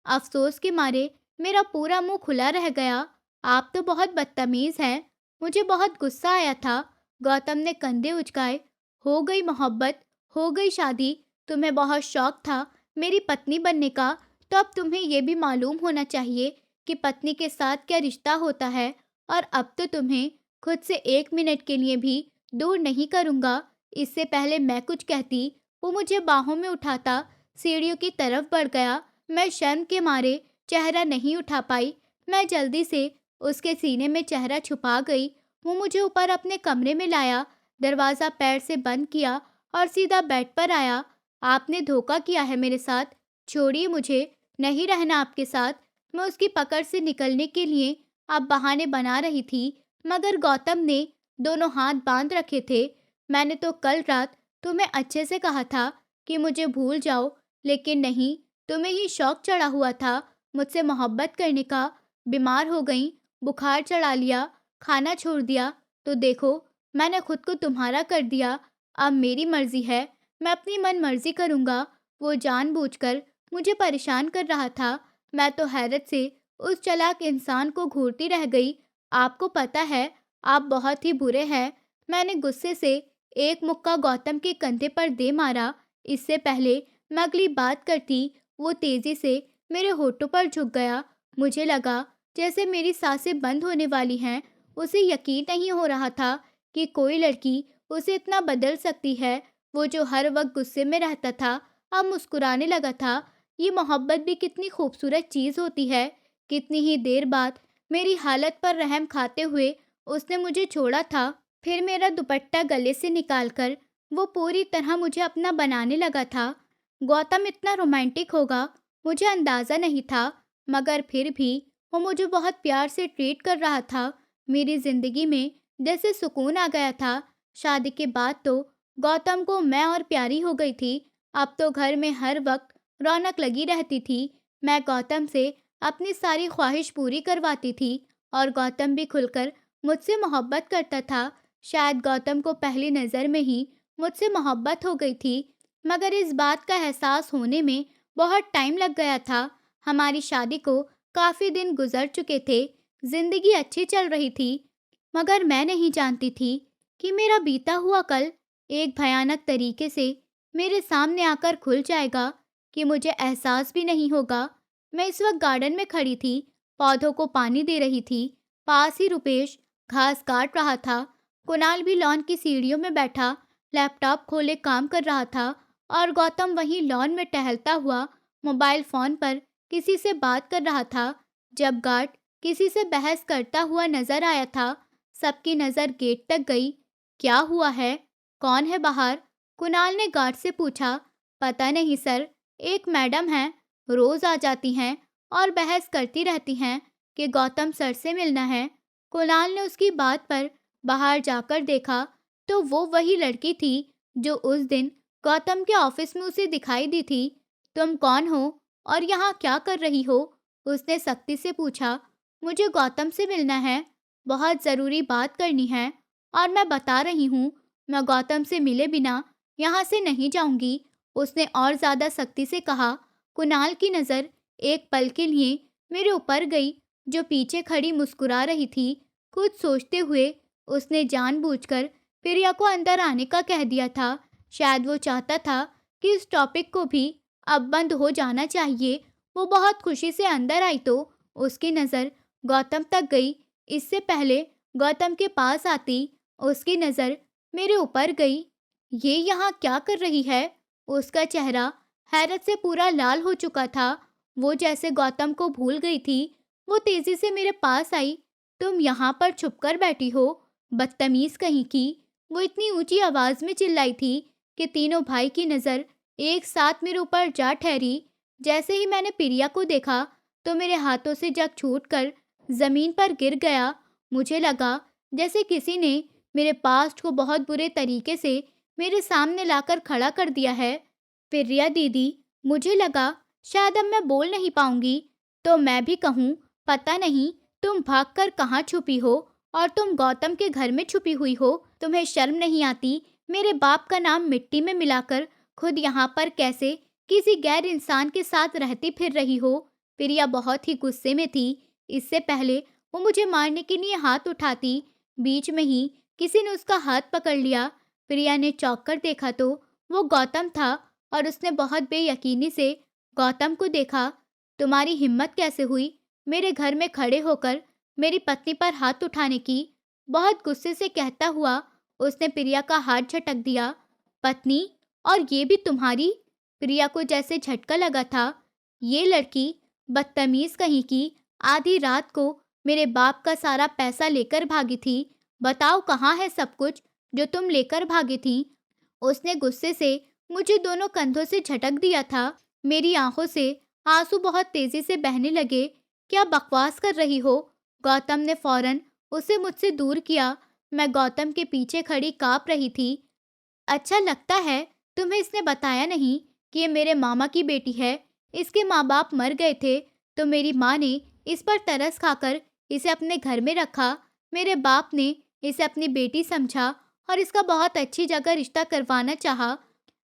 अफसोस के मारे मेरा पूरा मुंह खुला रह गया। आप तो बहुत बदतमीज हैं। मुझे बहुत गुस्सा आया था। गौतम ने कंधे उचकाए। हो गई मोहब्बत, हो गई शादी। तुम्हें बहुत शौक था मेरी पत्नी बनने का, तो अब तुम्हें यह भी मालूम होना चाहिए कि पत्नी के साथ क्या रिश्ता होता है, और अब तो तुम्हें खुद से 1 मिनट के लिए भी दूर नहीं करूँगा। इससे पहले मैं कुछ कहती, वो मुझे बाहों में उठाता सीढ़ियों की तरफ बढ़ गया। मैं शर्म के मारे चेहरा नहीं उठा पाई। मैं जल्दी से उसके सीने में चेहरा छुपा गई। वो मुझे ऊपर अपने कमरे में लाया, दरवाज़ा पैर से बंद किया और सीधा बेड पर आया। आपने धोखा किया है मेरे साथ, छोड़िए मुझे, नहीं रहना आपके साथ। मैं उसकी पकड़ से निकलने के लिए अब बहाने बना रही थी, मगर गौतम ने दोनों हाथ बांध रखे थे। मैंने तो कल रात तुम्हें अच्छे से कहा था कि मुझे भूल जाओ, लेकिन नहीं, तुम्हें ही शौक चढ़ा हुआ था मुझसे मोहब्बत करने का। बीमार हो गई, बुखार चढ़ा लिया, खाना छोड़ दिया, तो देखो मैंने खुद को तुम्हारा कर दिया। अब मेरी मर्जी है, मैं अपनी मन मर्जी करूँगा। वो जानबूझकर मुझे परेशान कर रहा था। मैं तो हैरत से उस चालाक इंसान को घूरती रह गई। आपको पता है, आप बहुत ही बुरे हैं। मैंने गुस्से से एक मुक्का गौतम के कंधे पर दे मारा। इससे पहले मैं अगली बात करती, वो तेजी से मेरे होठों पर झुक गया। मुझे लगा जैसे मेरी सांसें बंद होने वाली हैं। उसे यकीन नहीं हो रहा था कि कोई लड़की उसे इतना बदल सकती है। वो जो हर वक्त गुस्से में रहता था, अब मुस्कुराने लगा था। ये मोहब्बत भी कितनी खूबसूरत चीज़ होती है। कितनी ही देर बाद मेरी हालत पर रहम खाते हुए उसने मुझे छोड़ा था। फिर मेरा दुपट्टा गले से निकालकर वो पूरी तरह मुझे अपना बनाने लगा था। गौतम इतना रोमांटिक होगा मुझे अंदाज़ा नहीं था, मगर फिर भी वो मुझे बहुत प्यार से ट्रीट कर रहा था। मेरी ज़िंदगी में जैसे सुकून आ गया था। शादी के बाद तो गौतम को मैं और प्यारी हो गई थी। अब तो घर में हर वक्त रौनक लगी रहती थी। मैं गौतम से अपनी सारी ख्वाहिश पूरी करवाती थी और गौतम भी खुलकर मुझसे मोहब्बत करता था। शायद गौतम को पहली नज़र में ही मुझसे मोहब्बत हो गई थी, मगर इस बात का एहसास होने में बहुत टाइम लग गया था। हमारी शादी को काफ़ी दिन गुजर चुके थे, जिंदगी अच्छी चल रही थी, मगर मैं नहीं जानती थी कि मेरा बीता हुआ कल एक भयानक तरीके से मेरे सामने आकर खुल जाएगा, कि मुझे एहसास भी नहीं होगा। मैं इस वक्त गार्डन में खड़ी थी, पौधों को पानी दे रही थी। पास ही रुपेश घास काट रहा था। कुणाल भी लॉन की सीढ़ियों में बैठा लैपटॉप खोले काम कर रहा था, और गौतम वहीं लॉन में टहलता हुआ मोबाइल फ़ोन पर किसी से बात कर रहा था। जब गार्ड किसी से बहस करता हुआ नजर आया था, सबकी नज़र गेट तक गई। क्या हुआ है? कौन है बाहर? कुणाल ने गार्ड से पूछा। पता नहीं सर, एक मैडम हैं, रोज आ जाती हैं और बहस करती रहती हैं कि गौतम सर से मिलना है। कुणाल ने उसकी बात पर बाहर जाकर देखा तो वो वही लड़की थी जो उस दिन गौतम के ऑफिस में उसे दिखाई दी थी। तुम कौन हो और यहाँ क्या कर रही हो? उसने सख्ती से पूछा। मुझे गौतम से मिलना है, बहुत ज़रूरी बात करनी है, और मैं बता रही हूँ, मैं गौतम से मिले बिना यहाँ से नहीं जाऊंगी, उसने और ज़्यादा सख्ती से कहा। कुणाल की नज़र एक पल के लिए मेरे ऊपर गई, जो पीछे खड़ी मुस्कुरा रही थी। कुछ सोचते हुए उसने जानबूझकर प्रिया को अंदर आने का कह दिया था। शायद वो चाहता था कि इस टॉपिक को भी अब बंद हो जाना चाहिए। वो बहुत खुशी से अंदर आई तो उसकी नज़र गौतम तक गई। इससे पहले गौतम के पास आती उसकी नज़र मेरे ऊपर गई। ये यहाँ क्या कर रही है? उसका चेहरा हैरत से पूरा लाल हो चुका था। वो जैसे गौतम को भूल गई थी। वो तेजी से मेरे पास आई। तुम यहाँ पर छुपकर बैठी हो, बदतमीज कहीं की। वो इतनी ऊंची आवाज में चिल्लाई थी कि तीनों भाई की नज़र एक साथ मेरे ऊपर जा ठहरी। जैसे ही मैंने प्रिया को देखा तो मेरे हाथों से जग छूटकर जमीन पर गिर गया। मुझे लगा जैसे किसी ने मेरे पास्ट को बहुत बुरे तरीके से मेरे सामने लाकर खड़ा कर दिया है। प्रिया दीदी, मुझे लगा शायद अब मैं बोल नहीं पाऊंगी, तो मैं भी कहूँ, पता नहीं तुम भागकर कहाँ छुपी हो, और तुम गौतम के घर में छुपी हुई हो। तुम्हें शर्म नहीं आती? मेरे बाप का नाम मिट्टी में मिलाकर खुद यहाँ पर कैसे किसी गैर इंसान के साथ रहती फिर रही हो? प्रिया बहुत ही गुस्से में थी। इससे पहले वो मुझे मारने के लिए हाथ उठाती, बीच में ही किसी ने उसका हाथ पकड़ लिया। प्रिया ने चौंक कर देखा तो वो गौतम था, और उसने बहुत बेयकीनी से गौतम को देखा। तुम्हारी हिम्मत कैसे हुई मेरे घर में खड़े होकर मेरी पत्नी पर हाथ उठाने की। बहुत गुस्से से कहता हुआ उसने प्रिया का हाथ झटक दिया। पत्नी, और ये भी तुम्हारी? प्रिया को जैसे झटका लगा था। ये लड़की बदतमीज कहीं की, आधी रात को मेरे बाप का सारा पैसा लेकर भागी थी। बताओ कहाँ है सब कुछ जो तुम लेकर भागी थी? उसने गुस्से से मुझे दोनों कंधों से झटक दिया था। मेरी आंखों से आंसू बहुत तेजी से बहने लगे। क्या बकवास कर रही हो? गौतम ने फौरन उसे मुझसे दूर किया। मैं गौतम के पीछे खड़ी कांप रही थी। अच्छा लगता है तुम्हें इसने बताया नहीं कि ये मेरे मामा की बेटी है। इसके माँ बाप मर गए थे तो मेरी माँ ने इस पर तरस खाकर इसे अपने घर में रखा। मेरे बाप ने इसे अपनी बेटी समझा और इसका बहुत अच्छी जगह रिश्ता करवाना चाहा।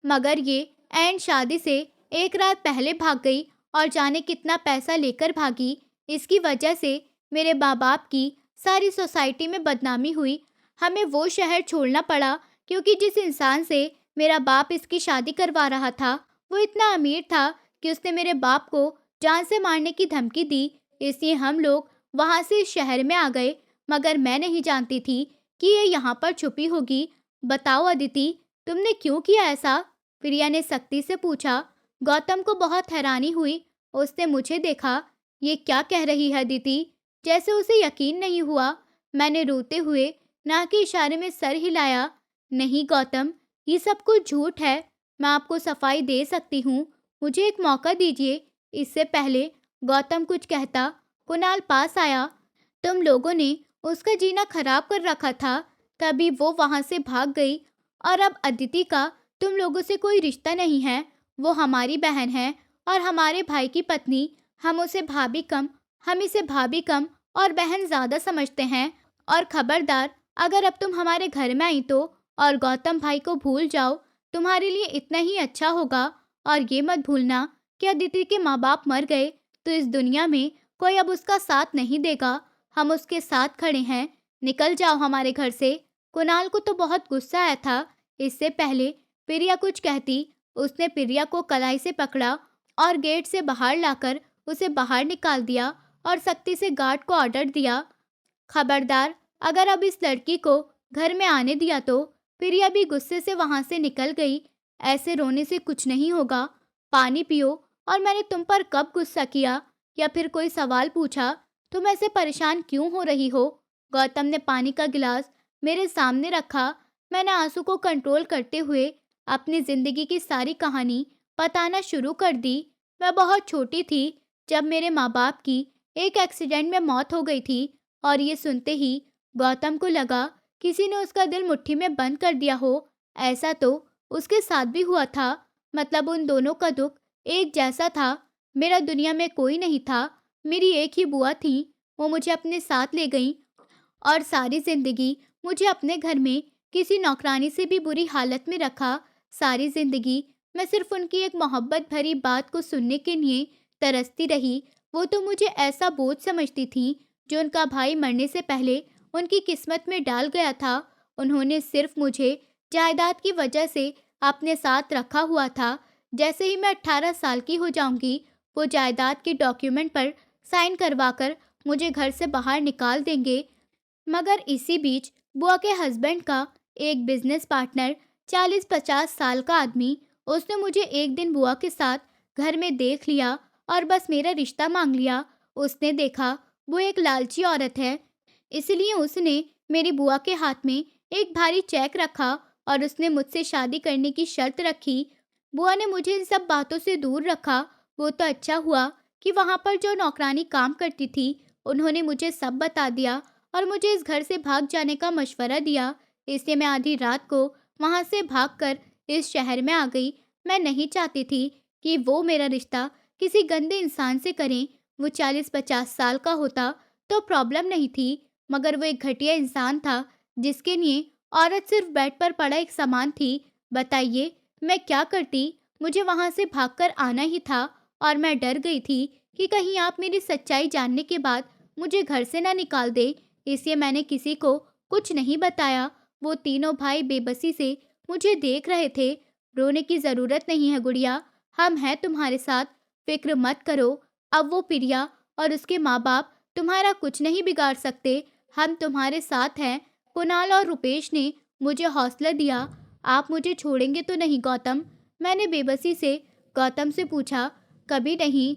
मगर ये ऐन शादी से एक रात पहले भाग गई और जाने कितना पैसा लेकर भागी। इसकी वजह से मेरे माँ बाप की सारी सोसाइटी में बदनामी हुई। हमें वो शहर छोड़ना पड़ा क्योंकि जिस इंसान से मेरा बाप इसकी शादी करवा रहा था वो इतना अमीर था कि उसने मेरे बाप को जान से मारने की धमकी दी। इसलिए हम लोग वहां से इस शहर में आ गए। मगर मैं नहीं जानती थी कि ये यहाँ पर छुपी होगी। बताओ अदिति, तुमने क्यों किया ऐसा? प्रिया ने सख्ती से पूछा। गौतम को बहुत हैरानी हुई। उसने मुझे देखा। ये क्या कह रही है अदिति? जैसे उसे यकीन नहीं हुआ। मैंने रोते हुए ना के इशारे में सर हिलाया। नहीं गौतम, ये सब कुछ झूठ है। मैं आपको सफाई दे सकती हूँ। मुझे एक मौका दीजिए। इससे पहले गौतम कुछ कहता, कुणाल पास आया। तुम लोगों ने उसका जीना खराब कर रखा था, तभी वो वहां से भाग गई। और अब अदिति का तुम लोगों से कोई रिश्ता नहीं है। वो हमारी बहन है और हमारे भाई की पत्नी। हम इसे भाभी कम और बहन ज्यादा समझते हैं। और खबरदार, अगर अब तुम हमारे घर में आई तो और गौतम भाई को भूल जाओ। तुम्हारे लिए इतना ही अच्छा होगा। और ये मत भूलना कि अदिति के माँ बाप मर गए तो इस दुनिया में कोई अब उसका साथ नहीं देगा। हम उसके साथ खड़े हैं। निकल जाओ हमारे घर से। कुणाल को तो बहुत गुस्सा आया था। इससे पहले प्रिया कुछ कहती, उसने प्रिया को कलाई से पकड़ा और गेट से बाहर लाकर उसे बाहर निकाल दिया और सख्ती से गार्ड को ऑर्डर दिया, खबरदार, अगर अब इस लड़की को घर में आने दिया तो। प्रिया भी गुस्से से वहां से निकल गई। ऐसे रोने से कुछ नहीं होगा। पानी पियो। और मैंने तुम पर कब गुस्सा किया या फिर कोई सवाल पूछा? तुम ऐसे परेशान क्यों हो रही हो? गौतम ने पानी का गिलास मेरे सामने रखा। मैंने आंसू को कंट्रोल करते हुए अपनी जिंदगी की सारी कहानी बताना शुरू कर दी। मैं बहुत छोटी थी जब मेरे माँ बाप की एक एक्सीडेंट में मौत हो गई थी। और ये सुनते ही गौतम को लगा किसी ने उसका दिल मुट्ठी में बंद कर दिया हो। ऐसा तो उसके साथ भी हुआ था। मतलब उन दोनों का दुख एक जैसा था। मेरा दुनिया में कोई नहीं था। मेरी एक ही बुआ थी। वो मुझे अपने साथ ले गई और सारी जिंदगी मुझे अपने घर में किसी नौकरानी से भी बुरी हालत में रखा। सारी जिंदगी मैं सिर्फ उनकी एक मोहब्बत भरी बात को सुनने के लिए तरसती रही। वो तो मुझे ऐसा बोझ समझती थी जो उनका भाई मरने से पहले उनकी किस्मत में डाल गया था। उन्होंने सिर्फ मुझे जायदाद की वजह से अपने साथ रखा हुआ था। जैसे ही मैं 18 साल की हो जाऊंगी, वो जायदाद के डॉक्यूमेंट पर साइन करवाकर मुझे घर से बाहर निकाल देंगे। मगर इसी बीच बुआ के हस्बैंड का एक बिजनेस पार्टनर, 40-50 साल का आदमी, उसने मुझे एक दिन बुआ के साथ घर में देख लिया और बस मेरा रिश्ता मांग लिया। उसने देखा वो एक लालची औरत है, इसलिए उसने मेरी बुआ के हाथ में एक भारी चेक रखा और उसने मुझसे शादी करने की शर्त रखी। बुआ ने मुझे इन सब बातों से दूर रखा। वो तो अच्छा हुआ कि वहां पर जो नौकरानी काम करती थी उन्होंने मुझे सब बता दिया और मुझे इस घर से भाग जाने का मशवरा दिया। इसलिए मैं आधी रात को वहां से भागकर इस शहर में आ गई। मैं नहीं चाहती थी कि वो मेरा रिश्ता किसी गंदे इंसान से करें। वो 40-50 साल का होता तो प्रॉब्लम नहीं थी, मगर वो एक घटिया इंसान था जिसके लिए औरत सिर्फ बेड पर पड़ा एक सामान थी। बताइए मैं क्या करती? मुझे वहां से भागकर आना ही था और मैं डर गई थी कि कहीं आप मेरी सच्चाई जानने के बाद मुझे घर से ना निकाल दे। इसलिए मैंने किसी को कुछ नहीं बताया। वो तीनों भाई बेबसी से मुझे देख रहे थे। रोने की जरूरत नहीं है गुड़िया, हम हैं तुम्हारे साथ, फिक्र मत करो। अब वो प्रिया और उसके माँ बाप तुम्हारा कुछ नहीं बिगाड़ सकते। हम तुम्हारे साथ हैं। कुणाल और रुपेश ने मुझे हौसला दिया। आप मुझे छोड़ेंगे तो नहीं गौतम? मैंने बेबसी से गौतम से पूछा। कभी नहीं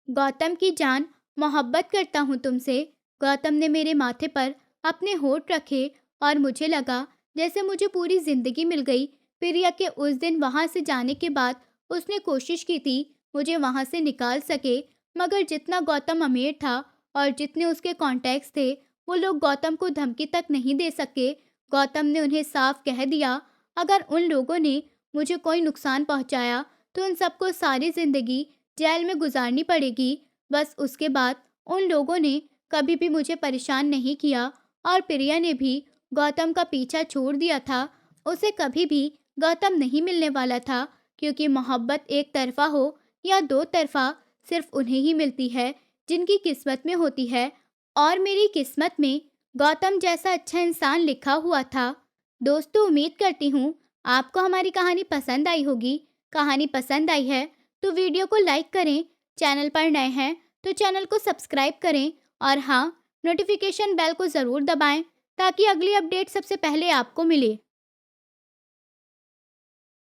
गौतम की जान, मोहब्बत करता हूँ तुमसे। गौतम ने मेरे माथे पर अपने होठ रखे और मुझे लगा जैसे मुझे पूरी जिंदगी मिल गई। प्रिया के उस दिन वहां से जाने के बाद उसने कोशिश की थी मुझे वहां से निकाल सके, मगर जितना गौतम अमीर था और जितने उसके कॉन्टैक्ट्स थे, वो लोग गौतम को धमकी तक नहीं दे सके। गौतम ने उन्हें साफ कह दिया, अगर उन लोगों ने मुझे कोई नुकसान पहुंचाया तो उन सबको सारी जिंदगी जेल में गुजारनी पड़ेगी। बस उसके बाद उन लोगों ने कभी भी मुझे परेशान नहीं किया और प्रिया ने भी गौतम का पीछा छोड़ दिया था। उसे कभी भी गौतम नहीं मिलने वाला था, क्योंकि मोहब्बत एक तरफा हो या दो तरफा सिर्फ उन्हें ही मिलती है जिनकी किस्मत में होती है। और मेरी किस्मत में गौतम जैसा अच्छा इंसान लिखा हुआ था। दोस्तों, उम्मीद करती हूँ आपको हमारी कहानी पसंद आई होगी। कहानी पसंद आई है तो वीडियो को लाइक करें। चैनल पर नए हैं तो चैनल को सब्सक्राइब करें और हाँ, नोटिफिकेशन बेल को ज़रूर दबाएं ताकि अगली अपडेट सबसे पहले आपको मिले।